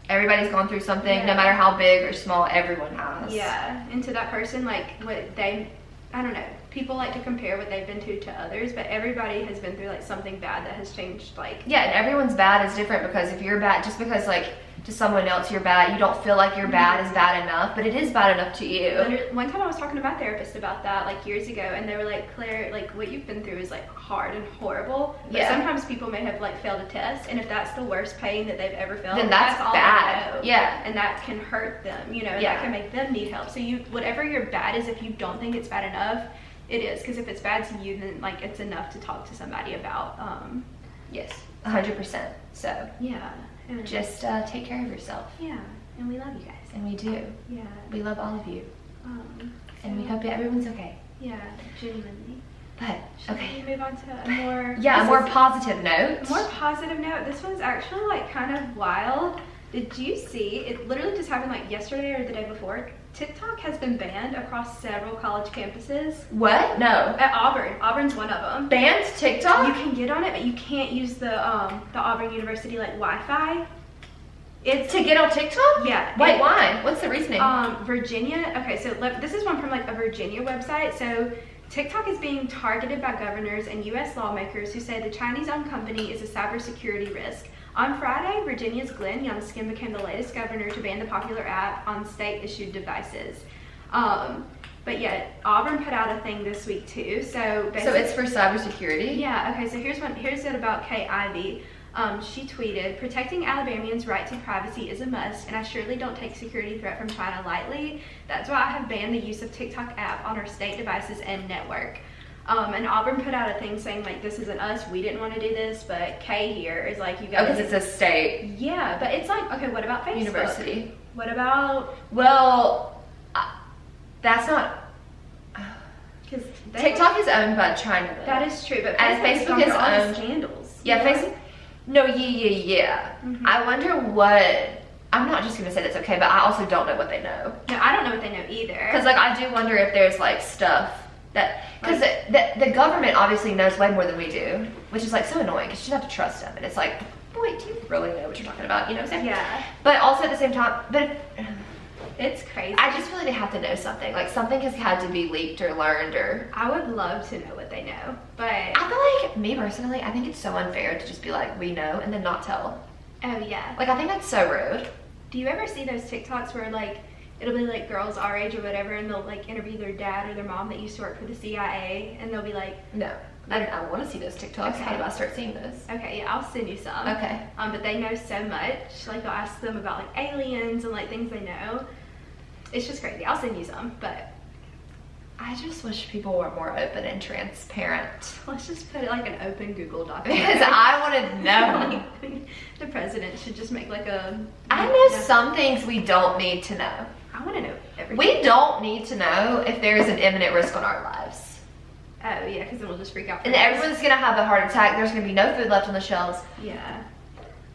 everybody's gone through something, no matter how big or small. Everyone has. Yeah. And to that person, like what they, I don't know. People like to compare what they've been to others, but everybody has been through like something bad that has changed. Like yeah, and everyone's bad is different because if you're bad, just because like to someone else you're bad, you don't feel like your bad is bad enough, but it is bad enough to you. One time I was talking to my therapist about that like years ago, and they were like, Claire, like what you've been through is like hard and horrible, but sometimes people may have like failed a test, and if that's the worst pain that they've ever felt, then that's all bad. they know. Yeah. And that can hurt them, you know, and that can make them need help. So you, whatever your bad is, if you don't think it's bad enough, it is, because if it's bad to you, then like it's enough to talk to somebody about. Yes, 100%. So yeah, and just take care of yourself. Yeah, and we love you guys. And we do. Yeah. We love all of you. And we so- hope everyone's okay. Yeah, genuinely. But Should we move on to a more a more positive note. More positive note. This one's actually like kind of wild. Did you see? It literally just happened like yesterday or the day before. TikTok has been banned across several college campuses. What? No. At Auburn. Auburn's one of them. Banned TikTok? You can get on it, but you can't use the Auburn University like Wi-Fi. It's to get on TikTok? Yeah. Wait, why? What's the reasoning? Virginia. Okay, so this is one from like a Virginia website. So TikTok is being targeted by governors and U.S. lawmakers who say the Chinese-owned company is a cybersecurity risk. On Friday, Virginia's Glenn Youngkin became the latest governor to ban the popular app on state-issued devices. But yet, Auburn put out a thing this week too. So it's for cybersecurity? Yeah. Okay. So here's it about Kay Ivey. She tweeted, "Protecting Alabamians' right to privacy is a must, and I surely don't take security threat from China lightly. That's why I have banned the use of TikTok app on our state devices and network." And Auburn put out a thing saying like, this isn't us, we didn't want to do this, but Kay here is like, you guys. Oh, because it's a state. Yeah, but it's like, okay, what about Facebook? University. What about? Well, that's not. Because TikTok is owned by China though. That is true, but Facebook is owned. Scandals. Yeah, Facebook. No, yeah. I wonder what. I'm not just gonna say that's okay, but I also don't know what they know. No, I don't know what they know either. Because like I do wonder if there's like stuff that, because the government obviously knows way more than we do, which is like so annoying because you just have to trust them, and it's like, wait, do you really know what you're talking about? You know what I'm saying? Yeah. But also at the same time, it's crazy. I just feel like they have to know something. Like something has had to be leaked or learned or. I would love to know what they know, but I feel like, me personally, I think it's so unfair to just be like, we know, and then not tell. Oh yeah. Like I think that's so rude. Do you ever see those TikToks where like it'll be like girls our age or whatever, and they'll like interview their dad or their mom that used to work for the CIA, and they'll be like, no, I want to see those TikToks. Okay. How do I start seeing those? okay, yeah, I'll send you some. Okay. But they know so much. Like they'll ask them about like aliens and like things they know. It's just crazy. I'll send you some, but I just wish people were more open and transparent. Let's just put it like an open Google document. Because I want to know. The president should just make like a... I know some things we don't need to know. I want to know everything. We don't need to know if there is an imminent risk on our lives. Oh, yeah, because then we'll just freak out. And everyone's going to have a heart attack. There's going to be no food left on the shelves. Yeah.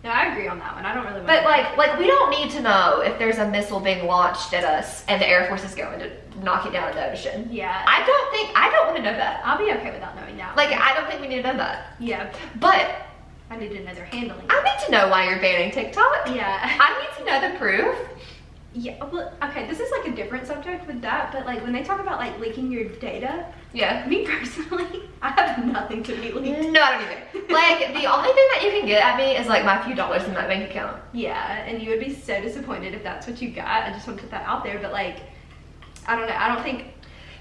No, I agree on that one. I don't really want But to like we don't need to know if there's a missile being launched at us and the Air Force is going to knock it down in the ocean. Yeah. I don't want to know that. I'll be okay without knowing that. Like, I don't think we need to know that. Yeah. But I need to know their handling. I need to know why you're banning TikTok. Yeah. I need to know the proof. Yeah, well, okay, this is like a different subject with that, but like when they talk about like leaking your data, Yeah. me personally, I have nothing to be leaked. No, I don't either. Like, the only thing that you can get at me is like my few dollars in my bank account. Yeah, and you would be so disappointed if that's what you got. I just want to put that out there, but like, I don't know, I don't think...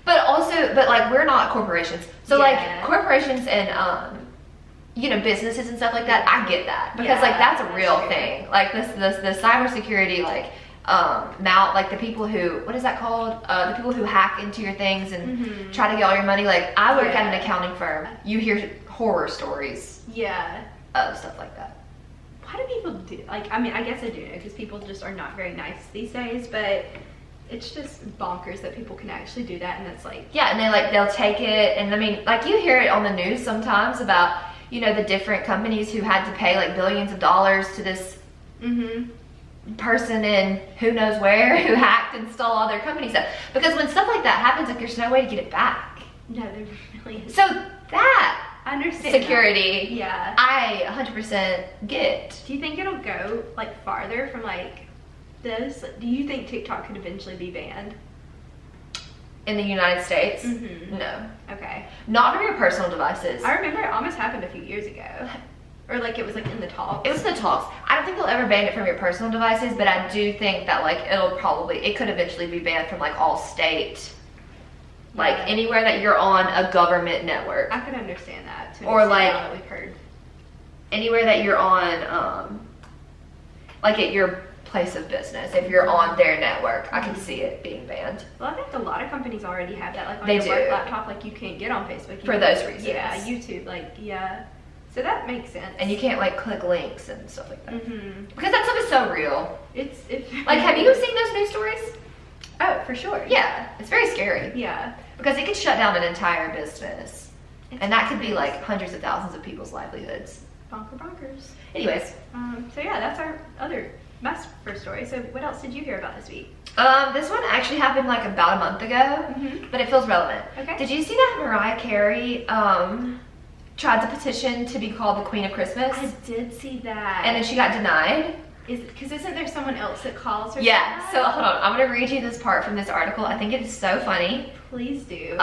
But also, like, we're not corporations. So, Yeah. like, corporations and, you know, businesses and stuff like that, I get that. Because, Yeah, like, that's a that's real true. thing. Like, the cybersecurity, like, like the people who, what is that called? The people who hack into your things and try to get all your money. Like, I work at an accounting firm. You hear horror stories Yeah. of stuff like that. Why do people do, like, I mean, I guess I do know, because people just are not very nice these days, but it's just bonkers that people can actually do that, and it's like... Yeah, and they'll take it, and I mean, like, you hear it on the news sometimes about, you know, the different companies who had to pay like billions of dollars to this person in who knows where who hacked and stole all their company stuff. Because when stuff like that happens, like, there's no way to get it back. No, there really is. So that I understand security, that. Yeah. I 100% get. Do you think it'll go like farther from like this? Do you think TikTok could eventually be banned? In the United States? Mhm. No. Okay. Not from your personal devices. I remember it almost happened a few years ago. Or like it was like in the talks. It was the talks. I don't think they'll ever ban it from your personal devices, but I do think that like it could eventually be banned from like all state, like Yeah. anywhere that you're on a government network, I could understand that. To Or, an extent like- now that we've heard. anywhere that you're on, like at your place of business. If you're on their network, I can see it being banned. Well, I think a lot of companies already have that. Like on They your work do. laptop, like you can't get on Facebook. For You those can- reasons. Yeah, YouTube, like, yeah. So that makes sense. And you can't like click links and stuff like that. Mm-hmm. Because that stuff is so real. It's... Like, have you seen those news stories? Oh, for sure. Yeah, it's very scary. Yeah. Because it could shut down an entire business. And that could be like hundreds of thousands of people's livelihoods. Bonkers. Anyways, So yeah, that's my first story. So what else did you hear about this week? this one actually happened like about a month ago, but it feels relevant. Okay. Did you see that Mariah Carey tried to petition to be called the Queen of Christmas? I did see that. And then she got denied? Because isn't there someone else that calls her? Yeah, that? so hold on. I'm going to read you this part from this article. I think it is so funny. Please do.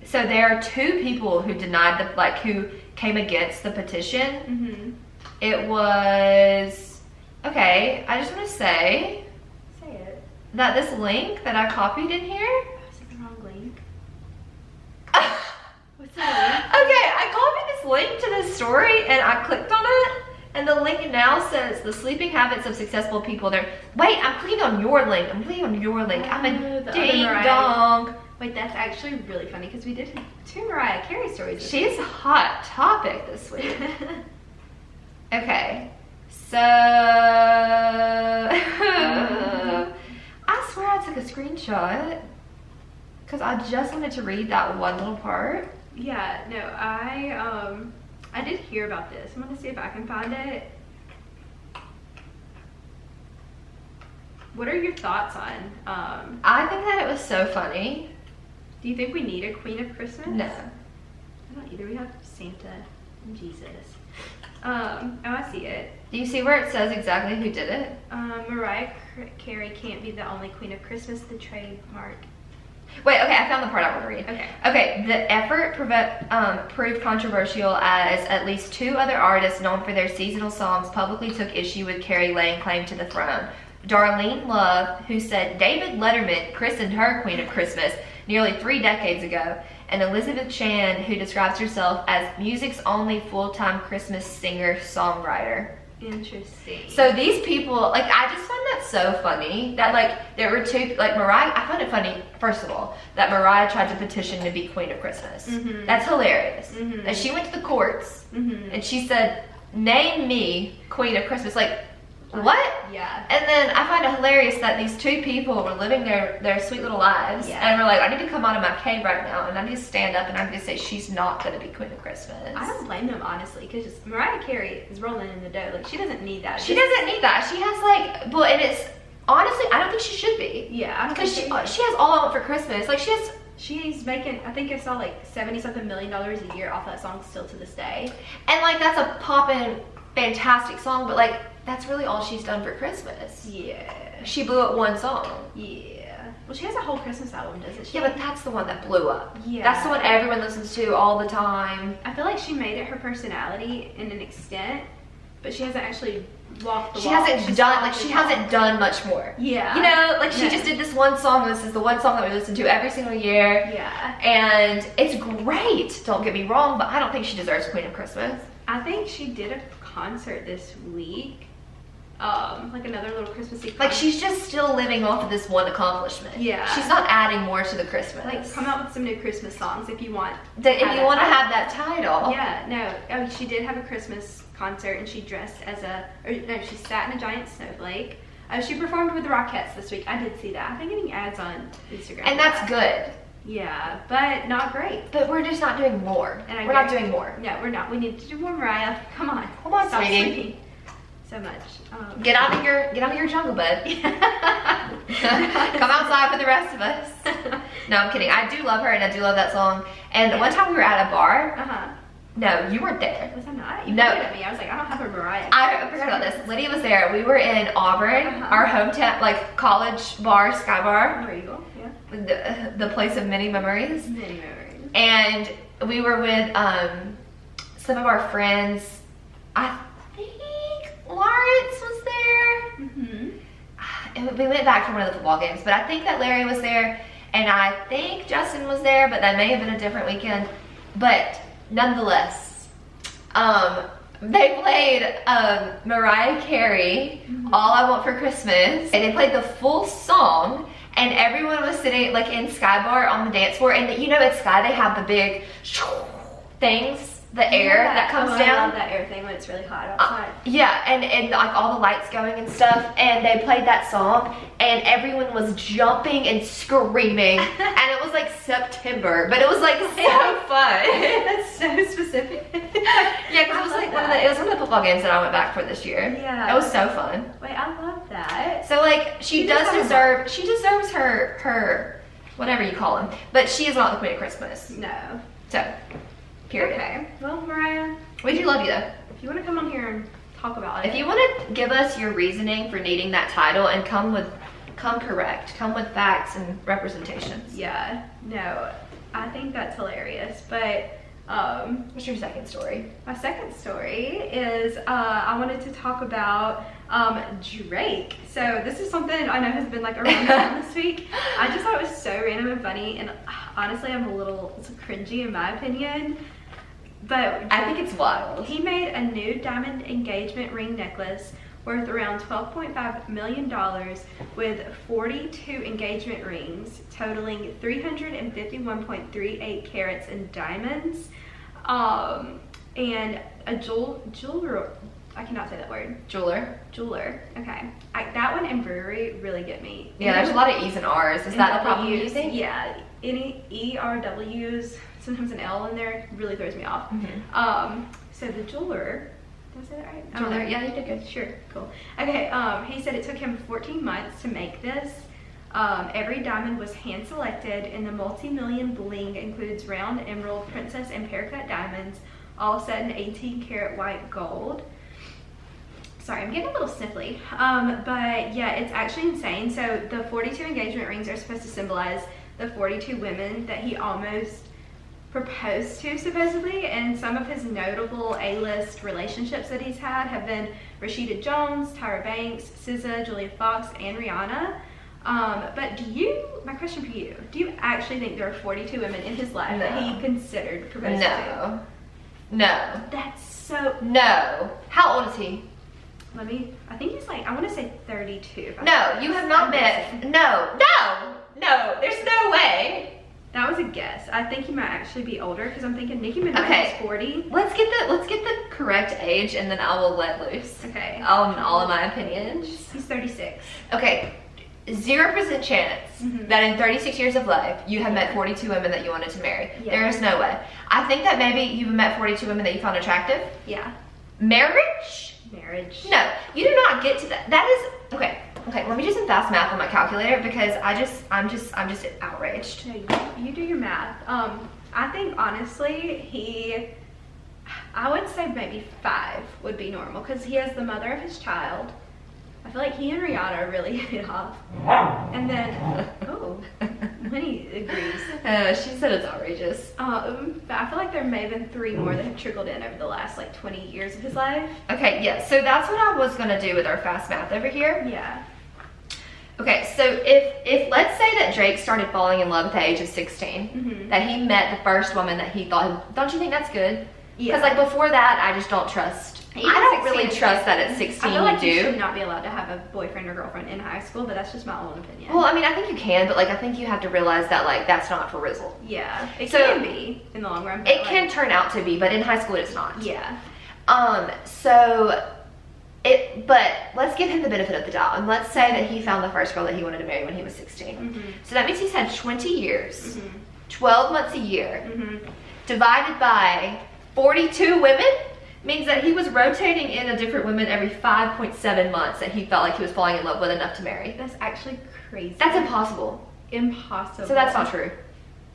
So there are two people who denied who came against the petition. It was, okay, I just want to say Say it. that this link that I copied in here. Oh, is it the wrong link? What's the link? Okay, I copied this link to this story and I clicked on it, and the link now says the sleeping habits of successful people. There. Wait, I'm clicking on your link. I'm Oh, a the other ding Mariah. dong. Wait, that's actually really funny because we did 2 Mariah Carey stories. this She's a hot topic this week. week. Okay, so I swear I took a screenshot because I just wanted to read that one little part. Yeah, no, I did hear about this. I'm gonna see if I can find it. What are your thoughts on? I think that it was so funny. Do you think we need a Queen of Christmas? No. I don't either. We have Santa and Jesus. Oh, I see it. Do you see where it says exactly who did it? Mariah Carey can't be the only Queen of Christmas. The trademark. Wait, okay, I found the part I want to read. Okay. Okay, the effort proved controversial as at least 2 other artists known for their seasonal songs publicly took issue with Carey laying claim to the throne. Darlene Love, who said David Letterman christened her Queen of Christmas nearly 3 decades ago, and Elizabeth Chan, who describes herself as music's only full-time Christmas singer-songwriter. Interesting. So these people, like, I just find that so funny that, like, there were two, like, Mariah, I find it funny, first of all, that Mariah tried to petition to be Queen of Christmas. That's hilarious. And she went to the courts and she said, name me Queen of Christmas. Like, what? Yeah. And then I find it hilarious that these two people were living their sweet little lives. Yeah. And we're like, I need to come out of my cave right now and I need to stand up and I need to say she's not going to be Queen of Christmas. I don't blame them, honestly, because Mariah Carey is rolling in the dough. Like, she doesn't need that. She doesn't need that. She has, like, well, and it's, honestly, I don't think she should be. Yeah, I don't Because think she has All I Want for Christmas. Like, she's making, I think I saw like $70-something million a year off that song still to this day. and, like, that's a poppin', fantastic song, but, like, that's really all she's done for Christmas. Yeah. She blew up one song. Yeah. Well, she has a whole Christmas album, doesn't she? Yeah, but that's the one that blew up. Yeah. That's the one everyone listens to all the time. I feel like she made it her personality in an extent, but she hasn't actually walked the She walk. hasn't done much more. Yeah. You know, like, she No. just did this one song. This is the one song that we listen to every single year. Yeah. And it's great, don't get me wrong, but I don't think she deserves Queen of Christmas. I think she did a concert this week. Like another little Christmassy concert. Like, she's just still living off of this one accomplishment. Yeah. She's not adding more to the Christmas. Like, come out with some new Christmas songs if you want. If you want to title. have that title. Yeah, no. Oh, she did have a Christmas concert and she dressed as she sat in a giant snowflake. She performed with the Rockettes this week. I did see that. I've been getting ads on Instagram. And that's good. Yeah, but not great. But we're just not doing more. And we're not doing more. No, we're not. We need to do more, Mariah. Come on. Come on, Stop sweetie. sleeping so much. Get out of your jungle, bud. Come outside for the rest of us. No, I'm kidding. I do love her and I do love that song. And one time we were at a bar. No, you weren't there. Was I not? You No. pointed at me. I was like, I don't have a Mariah. I forgot about this. Lydia was there. We were in Auburn, our hometown, like, college bar, Sky Bar. Where you go? Yeah. The place of many memories. Many memories. And we were with some of our friends. I think Lawrence was there. And we went back from one of the football games, but I think that Larry was there, and I think Justin was there, but that may have been a different weekend. But nonetheless, they played Mariah Carey, All I Want for Christmas, and they played the full song, and everyone was sitting, like, in Sky Bar on the dance floor, and you know at Sky they have the big things, the air that comes down. I love that air thing when it's really hot outside. Yeah, and like all the lights going and stuff, and they played that song, and everyone was jumping and screaming, and it was like September, but it was like so fun. That's so specific. Yeah, because it was like it was one of the football games that I went back for this year. Yeah. It was so fun. Wait, I love that. So, like, she deserves her whatever you call them, but she is not the Queen of Christmas. No. So, period. Okay. Well, Mariah, We do love you though. if you want to come on here and talk about it. If you want to give us your reasoning for needing that title and come with facts and representations. Yeah. No, I think that's hilarious. But What's your second story? my second story is I wanted to talk about Drake. So this is something I know has been like around town this week. I just thought it was so random and funny, and honestly I'm it's cringy in my opinion. But I think it's wild. he made a new diamond engagement ring necklace worth around $12.5 million with 42 engagement rings totaling 351.38 carats in diamonds, and a jeweler. I cannot say that word. Jeweler. Okay. That one and brewery really get me. Yeah, there's a lot of E's and R's. Is that the problem you W's, think? Yeah. Any ERWs, sometimes an L in there, really throws me off. So the jeweler, did I say that right? I don't know. Jeweler, yeah, you did good. Sure, cool. Okay, he said it took him 14 months to make this. Every diamond was hand selected, and the multi-million bling includes round emerald, princess, and pear-cut diamonds, all set in 18 karat white gold. Sorry, I'm getting a little sniffly. But yeah, it's actually insane. So the 42 engagement rings are supposed to symbolize the 42 women that he almost proposed to, supposedly, and some of his notable A-list relationships that he's had have been Rashida Jones, Tyra Banks, SZA, Julia Fox, and Rihanna. But my question for you, do you actually think there are 42 women in his life that he considered proposing to? No. That's so... No. How old is he? I think he's like, I want to say 32. No, you have not met. No, there's no way. That was a guess. I think he might actually be older because I'm thinking Nicki Minaj is 40. Let's get the correct age and then I will let loose. Okay. On all of my opinions. He's 36. Okay. 0% chance that in 36 years of life you have met 42 women that you wanted to marry. Yeah. There is no way. I think that maybe you've met 42 women that you found attractive. Yeah. Marriage? No, you do not get to that. That is okay. Let me do some fast math on my calculator because I'm just outraged. No, you do your math. I think honestly I would say maybe 5 would be normal because he has the mother of his child. I feel like he and Rihanna really hit it off. And then, Winnie agrees. She said it's outrageous. But I feel like there may have been 3 more that have trickled in over the last like 20 years of his life. Okay, yeah, so that's what I was gonna do with our fast math over here. Yeah. Okay, so if let's say that Drake started falling in love at the age of 16, that he met the first woman that he thought, don't you think that's good? Yeah. Because like before that, I just don't trust. Even I don't 16 really trust that at 16 I feel like you you do. should not be allowed to have a boyfriend or girlfriend in high school, but that's just my own opinion. Well, I mean, I think you can, but like I think you have to realize that like that's not for Rizzle. Yeah, it So, can be in the long run. It can turn out to be, but in high school it's not. Yeah. But let's give him the benefit of the doubt, and let's say that he found the first girl that he wanted to marry when he was 16. So that means he's had 20 years, 12 months a year, divided by 42 women, means that he was rotating in a different woman every 5.7 months that he felt like he was falling in love with enough to marry. That's actually crazy. That's impossible. Impossible. So that's not true.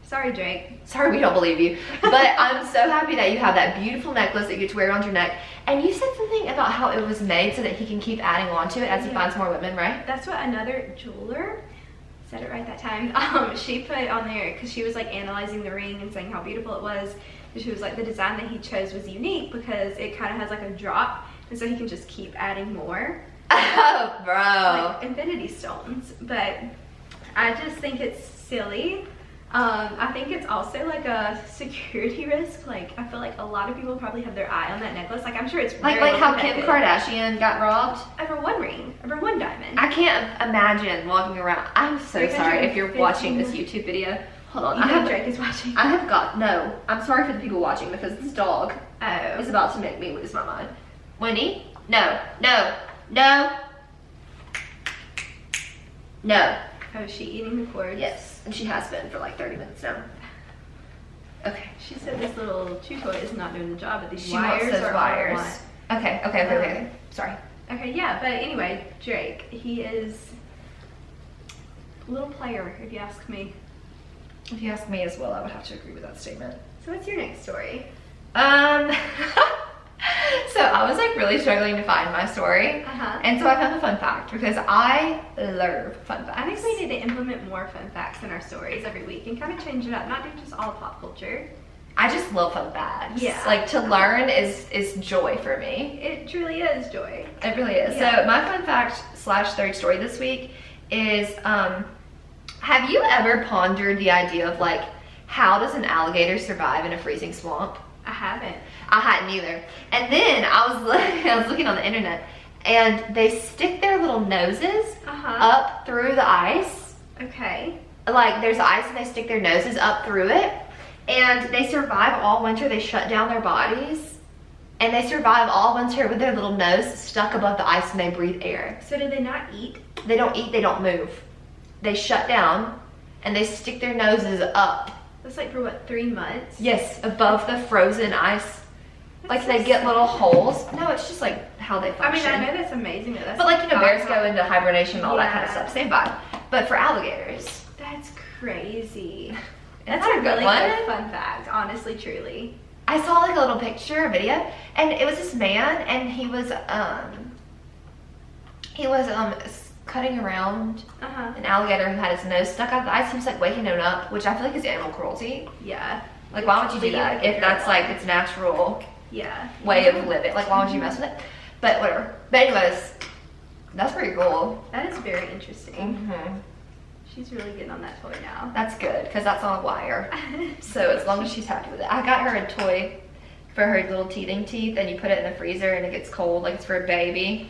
Sorry, Drake. Sorry, we don't believe you. But I'm so happy that you have that beautiful necklace that you get to wear around your neck. And you said something about how it was made so that he can keep adding on to it as he finds more women, right? That's what another jeweler, said it right that time, she put on there because she was like analyzing the ring and saying how beautiful it was. And she was like, the design that he chose was unique because it kind of has like a drop, and so he can just keep adding more. Oh, bro. Like infinity stones. But I just think it's silly. I think it's also like a security risk. Like I feel like a lot of people probably have their eye on that necklace. Like I'm sure it's like how Kim Kardashian got robbed over one ring, over one diamond. I can't imagine walking around. I'm so sorry if you're watching this YouTube video. Hold on, Drake is watching. No, I'm sorry for the people watching because this dog is about to make me lose my mind. Winnie, no. Oh, is she eating the cord? Yes, and she has been for like 30 minutes now. Okay. She said this little chew toy is not doing the job, but these She wires wants those are wires. all Okay. Sorry. Okay, yeah, but anyway, Drake, he is a little player, if you ask me. If you ask me as well, I would have to agree with that statement. So what's your next story? So I was like really struggling to find my story. And so I found a fun fact because I love fun facts. I think we need to implement more fun facts in our stories every week and kind of change it up, not do just all pop culture. I just love fun facts. Yeah. Like to learn is joy for me. It truly is joy. It really is. Yeah. So my fun fact / third story this week is, have you ever pondered the idea of like, how does an alligator survive in a freezing swamp? I haven't. I hadn't either. And then I was looking on the internet, and they stick their little noses up through the ice. Okay. Like there's ice and they stick their noses up through it, and they survive all winter. They shut down their bodies, and they survive all winter with their little nose stuck above the ice, and they breathe air. So do they not eat? They don't eat, they don't move. They shut down, and they stick their noses up. That's like for what, 3 months? Yes, above the frozen ice. Like they get little holes. No, it's just like how they function. I mean, I know that's amazing. That's but like, you know, bears go into hibernation and all that kind of stuff. Same vibe. But for alligators. That's crazy. That's a a good really one. good fun fact, honestly, truly. I saw like a little picture, a video, and it was this man, and he was cutting around an alligator who had his nose stuck out of the ice. He was like waking him up, which I feel like is animal cruelty. Yeah. Like, why would you do that if that's like its natural way of living? Like, why would you mess with it? But whatever. But anyways, that's pretty cool. That is very interesting. She's really getting on that toy now. That's good, because that's on a wire. So as long as she's happy with it. I got her a toy for her little teething teeth, and you put it in the freezer and it gets cold, like it's for a baby.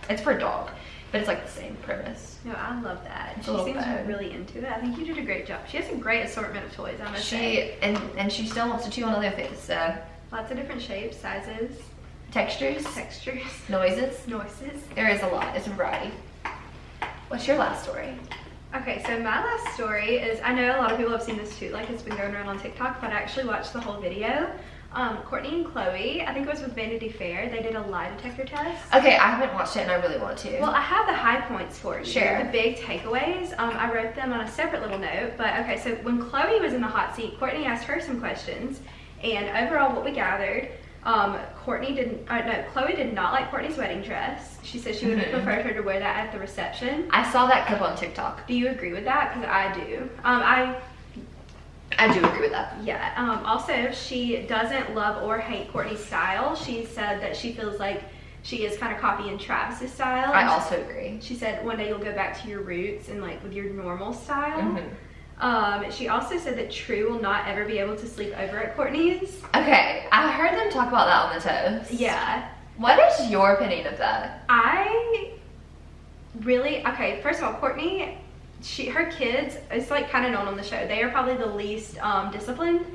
It's for a dog, but it's like the same premise. No, I love that. It's She a little seems bone. really into it. I think you did a great job. She has a great assortment of toys, I must She say. and she still wants to chew on other things. So Lots of different shapes, sizes, textures, textures, noises. noises. There is a lot. It's a variety. What's your last story? Okay, so my last story is, I know a lot of people have seen this too, like it's been going around on TikTok, but I actually watched the whole video. Courtney and Chloe, I think it was with Vanity Fair, they did a lie detector test. Okay, I haven't watched it and I really want to. Well, I have the high points for you. Share. The big takeaways. I wrote them on a separate little note, but okay, so when Chloe was in the hot seat, Courtney asked her some questions, and overall what we gathered, Chloe did not like Courtney's wedding dress. She said she would have preferred her to wear that at the reception. I saw that clip on TikTok. Do you agree with that? Because I do. I do agree with that. Yeah. Also, she doesn't love or hate Courtney's style. She said that she feels like she is kind of copying Travis's style. I also agree. She said one day you'll go back to your roots and like with your normal style. Mm-hmm. She also said that True will not ever be able to sleep over at Courtney's. Okay, I heard them talk about that on the toast. Yeah. What is your opinion of that? Okay, first of all, Courtney, her kids, it's like kind of known on the show, they are probably the least disciplined.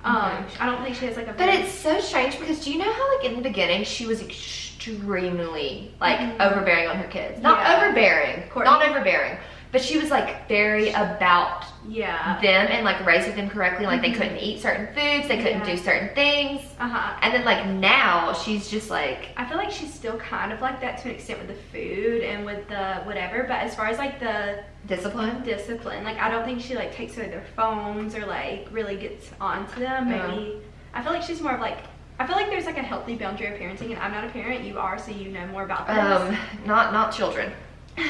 I don't think she has like a But it's so strange because do you know how like in the beginning she was extremely like overbearing on her kids? Not overbearing, Courtney. not overbearing, but she was like very about them and like raising them correctly. Like they couldn't eat certain foods, they couldn't do certain things. And then like now she's just like, I feel like she's still kind of like that to an extent with the food and with the whatever, but as far as like the discipline, like I don't think she like takes away their phones or like really gets onto them. Maybe I feel like she's more of like, I feel like there's like a healthy boundary of parenting, and I'm not a parent, you are, so you know more about this. Not children.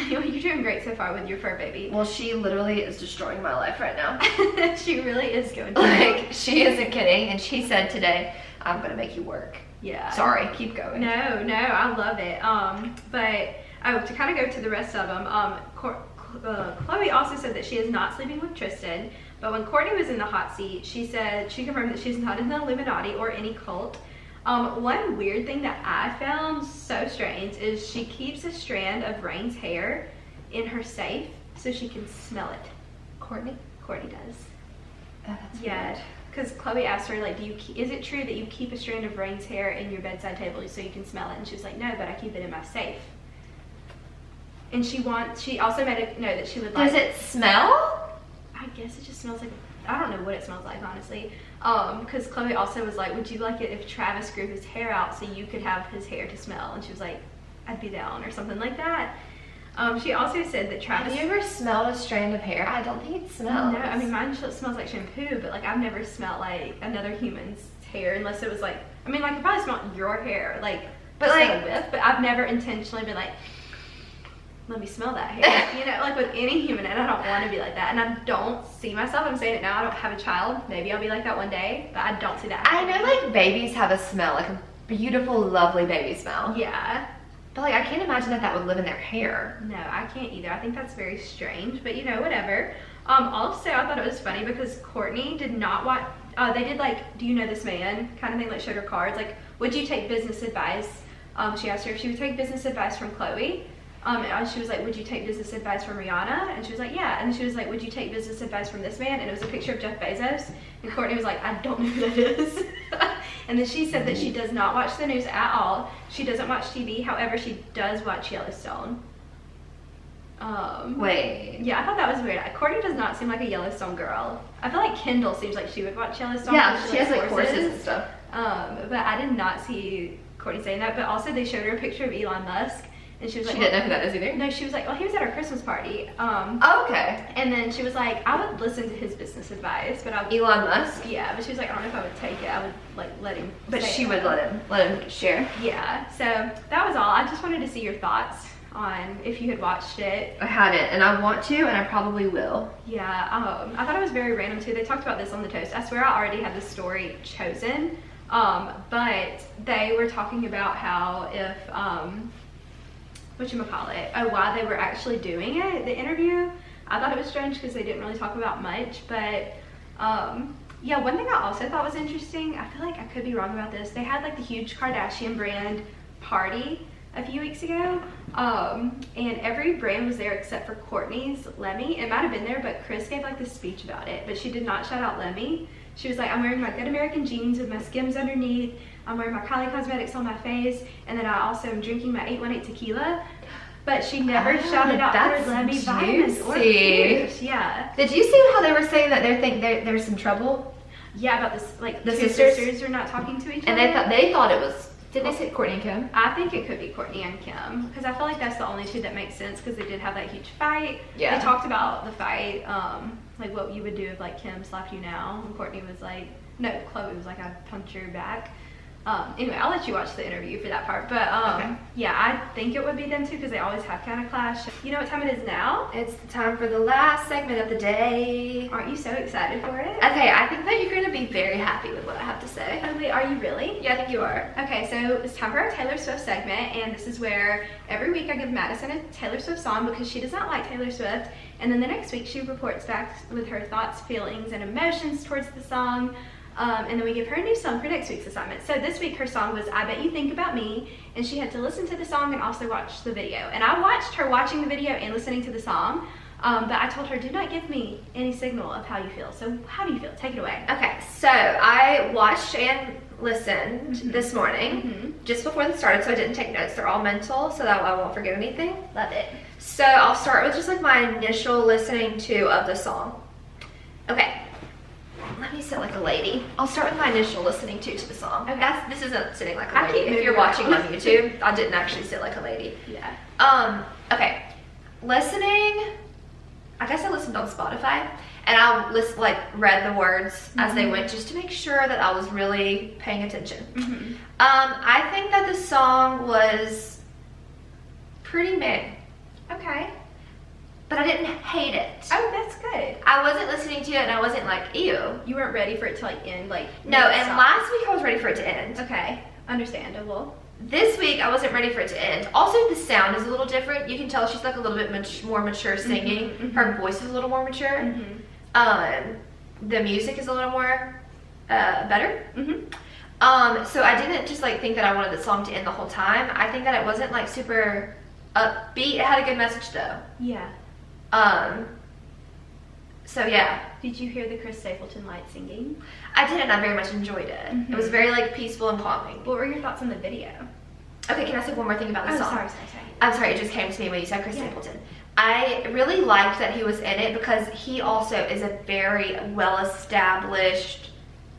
You're doing great so far with your fur baby. Well, she literally is destroying my life right now. She really is going to. Like, she isn't kidding, and she said today, I'm gonna make you work. Yeah. Sorry, keep going. No, I love it. But to kind of go to the rest of them, Chloe also said that she is not sleeping with Tristan, but when Courtney was in the hot seat, she confirmed that she's not in the Illuminati or any cult. One weird thing that I found so strange is she keeps a strand of Rain's hair in her safe so she can smell it. Courtney? Courtney does. Oh, that's Yeah, weird. because Chloe asked her, like, is it true that you keep a strand of Rain's hair in your bedside table so you can smell it? And she was like, no, but I keep it in my safe. And she also made a note that she would like... Does it smell? I guess it just smells like... I don't know what it smells like, honestly. Because Chloe also was like, would you like it if Travis grew his hair out so you could have his hair to smell? And she was like, I'd be down, or something like that. She also said that Travis... Have you ever smelled a strand of hair? I don't think it smells. No, I mean, mine smells like shampoo, but like I've never smelled like another human's hair unless it was like... I mean, like I probably smelled your hair, like, but just like a whiff, but I've never intentionally been like, let me smell that hair. You know, like with any human, and I don't want to be like that. And I don't see myself, I'm saying it now, I don't have a child. Maybe I'll be like that one day, but I don't see that happening. I know like babies have a smell, like a beautiful, lovely baby smell. Yeah. But like I can't imagine that would live in their hair. No, I can't either. I think that's very strange, but you know, whatever. Also, I thought it was funny because Courtney did not want, they did like, do you know this man kind of thing, like showed her cards, like, would you take business advice? She asked her if she would take business advice from Chloe. And she was like, would you take business advice from Rihanna? And she was like, yeah. And then she was like, would you take business advice from this man? And it was a picture of Jeff Bezos. And Courtney was like, I don't know who that is. And then she said that she does not watch the news at all. She doesn't watch TV. However, she does watch Yellowstone. Wait. Yeah, I thought that was weird. Courtney does not seem like a Yellowstone girl. I feel like Kendall seems like she would watch Yellowstone. Yeah, she has like horses and stuff. But I did not see Courtney saying that. But also they showed her a picture of Elon Musk. And she was like, she didn't know who that is either? No, she was like, well, he was at our Christmas party. Oh, okay. And then she was like, I would listen to his business advice, but I would... Elon Musk? Yeah, but she was like, I don't know if I would take it. I would, like, let him... But she would let him share? Yeah, so that was all. I just wanted to see your thoughts on if you had watched it. I hadn't, and I want to, and I probably will. Yeah, I thought it was very random, too. They talked about this on the toast. I swear I already had the story chosen, but they were talking about how if... why they were actually doing it, the interview. I thought it was strange because they didn't really talk about much, but yeah, one thing I also thought was interesting, I feel like I could be wrong about this, they had like the huge Kardashian brand party a few weeks ago, and every brand was there except for Courtney's Lemmy. It might have been there, but Chris gave like this speech about it, but she did not shout out Lemmy. She was like, I'm wearing my Good American jeans with my Skims underneath, I'm wearing my Kylie Cosmetics on my face, and then I also am drinking my 818 tequila. But she never shouted out her Lemmy vitamins or Pierce. Yeah. Did you see how they were saying that there's some trouble? Yeah, about this, like the two sisters sisters are not talking to each and other. they thought it was. Did they say Courtney and Kim? I think it could be Courtney and Kim, because I feel like that's the only two that make sense, because they did have that huge fight. Yeah. They talked about the fight, like what you would do if like Kim slapped you now, and Courtney was like, no, Chloe was like, I'd punch your back. Anyway, I'll let you watch the interview for that part, but okay. Yeah, I think it would be them too, because they always have kind of clash. You know what time it is now? It's the time for the last segment of the day. Aren't you so excited for it? Okay, I think that you're going to be very happy with what I have to say. Oh wait, are you really? Yeah, I think you are. Okay, so it's time for our Taylor Swift segment, and this is where every week I give Madison a Taylor Swift song because she does not like Taylor Swift, and then the next week she reports back with her thoughts, feelings, and emotions towards the song. And then we give her a new song for next week's assignment. So this week her song was I Bet You Think About Me, and she had to listen to the song and also watch the video. And I watched her watching the video and listening to the song, but I told her, do not give me any signal of how you feel. So how do you feel? Take it away. Okay, so I watched and listened this morning, just before this started, so I didn't take notes. They're all mental, so that I won't forget anything. Love it. So I'll start with just like my initial listening to of the song. Okay. Let me sit like a lady. I'll start with my initial listening to the song. Okay. This isn't sitting like a lady. If you're watching on YouTube, I didn't actually sit like a lady. Yeah. Okay. Listening, I guess I listened on Spotify, and I read the words as they went just to make sure that I was really paying attention. I think that the song was pretty meh. Okay. But I didn't hate it. Oh, that's good. I wasn't listening to it and I wasn't like, ew. You weren't ready for it to like end, like no, and last week I was ready for it to end. Okay, understandable. This week I wasn't ready for it to end. Also, the sound is a little different. You can tell she's like a little bit more mature singing. Her voice is a little more mature. The music is a little more better. So I didn't just like think that I wanted the song to end the whole time. I think that it wasn't like super upbeat. It had a good message though. Yeah. So yeah. Did you hear the Chris Stapleton light singing? I did, and I very much enjoyed it. It was very like peaceful and calming. What were your thoughts on the video? Okay, can I say one more thing about the song? Sorry. I'm sorry, it just came to me when you said Chris Stapleton. I really liked that he was in it because he also is a very well-established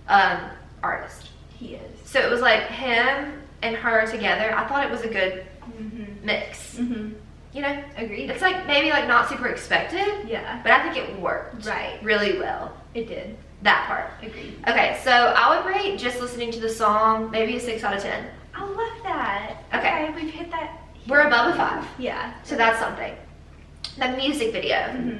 artist. He is. So it was like him and her together. I thought it was a good mix. You know? Agreed. It's like maybe like not super expected. Yeah. But I think it worked. Right. Really well. It did. That part. Agreed. Okay, so I would rate just listening to the song maybe a 6 out of 10. I love that. Okay. We've hit that. We're above a 5. Yeah. So that's something. The music video.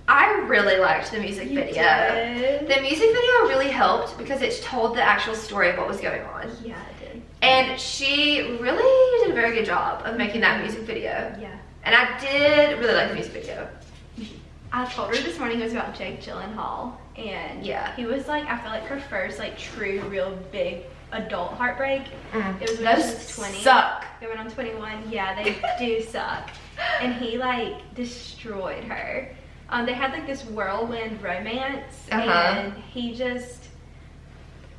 I really liked the music video. Did. The music video really helped because it told the actual story of what was going on. Yeah, it did. And she really did a very good job of making that music video. Yeah. And I did really like the music video. I told her this morning it was about Jake Gyllenhaal, and he was like, I feel like her first like true, real big adult heartbreak. It was when she was 20. Suck. They went on 21. Yeah, they do suck. And he like destroyed her. They had like this whirlwind romance, and he just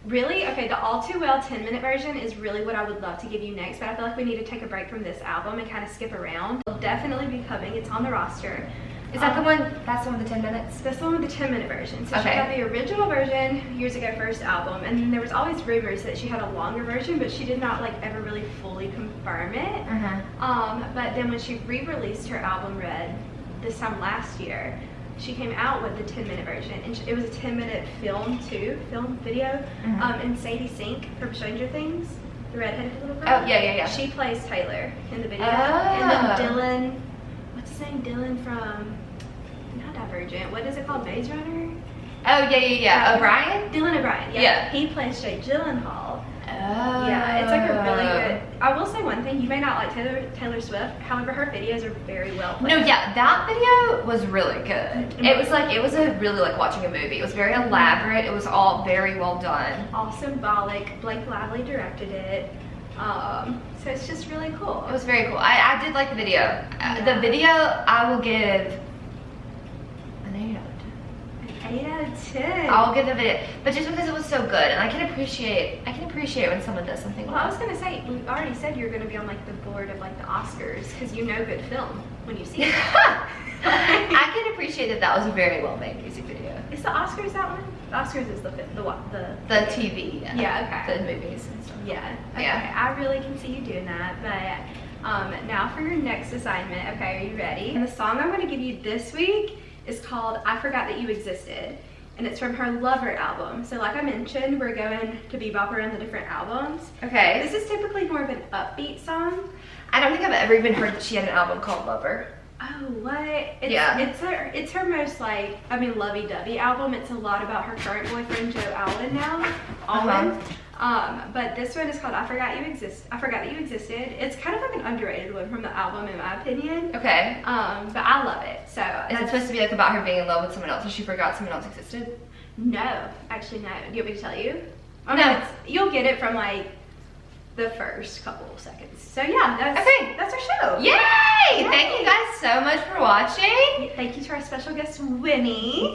really, okay, the All Too Well 10-minute version is really what I would love to give you next, but I feel like we need to take a break from this album and kind of skip around. It'll definitely be coming. It's on the roster. Is that the one? That's the one with the 10 minutes? That's the one with the 10-minute version. So she had the original version years ago, first album, and then there was always rumors that she had a longer version, but she did not like ever really fully confirm it. But then when she re-released her album Red this time last year, she came out with the 10-minute version, and it was a 10-minute film video. And Sadie Sink from Stranger Things, the redheaded little girl. Oh yeah. She plays Taylor in the video, and then Dylan, what's his name? Dylan from not Divergent. What is it called? Maze Runner. Oh yeah. O'Brien. Dylan O'Brien. Yeah. He plays Jake Gyllenhaal. Oh. Yeah, it's like a really good. I will say one thing: you may not like Taylor Swift, however, her videos are very well played. No, yeah, that video was really good. It was a really like watching a movie. It was very elaborate. It was all very well done. All symbolic. Blake Lively directed it. So it's just really cool. It was very cool. I did like the video. The video, I will give an 8 out of 10. 8 out of 10. I'll give the video, but just because it was so good, and I can appreciate when someone does something. Well, I was gonna say, we already said you're gonna be on like the board of like the Oscars because you know good film when you see it. I can appreciate that was a very well made music video. Is the Oscars that one? The Oscars is the TV. Yeah, okay. The movies and stuff. Yeah. Okay. Yeah. I really can see you doing that, but now for your next assignment. Okay, are you ready? And the song I'm gonna give you this week is called "I Forgot That You Existed," and it's from her Lover album. So like I mentioned, we're going to bebop around the different albums. Okay. This is typically more of an upbeat song. I don't think I've ever even heard that she had an album called Lover. Oh, what? It's her most like, lovey-dovey album. It's a lot about her current boyfriend, Joe Alwyn now. But this one is called I Forgot That You Existed. It's kind of like an underrated one from the album in my opinion. Okay. But I love it. So is it supposed to be like about her being in love with someone else and she forgot someone else existed? No, actually no. Do you want me to tell you? No. You'll get it from like the first couple of seconds. So yeah, that's our show. Yay! Thank you guys so much for watching. Thank you to our special guest, Winnie.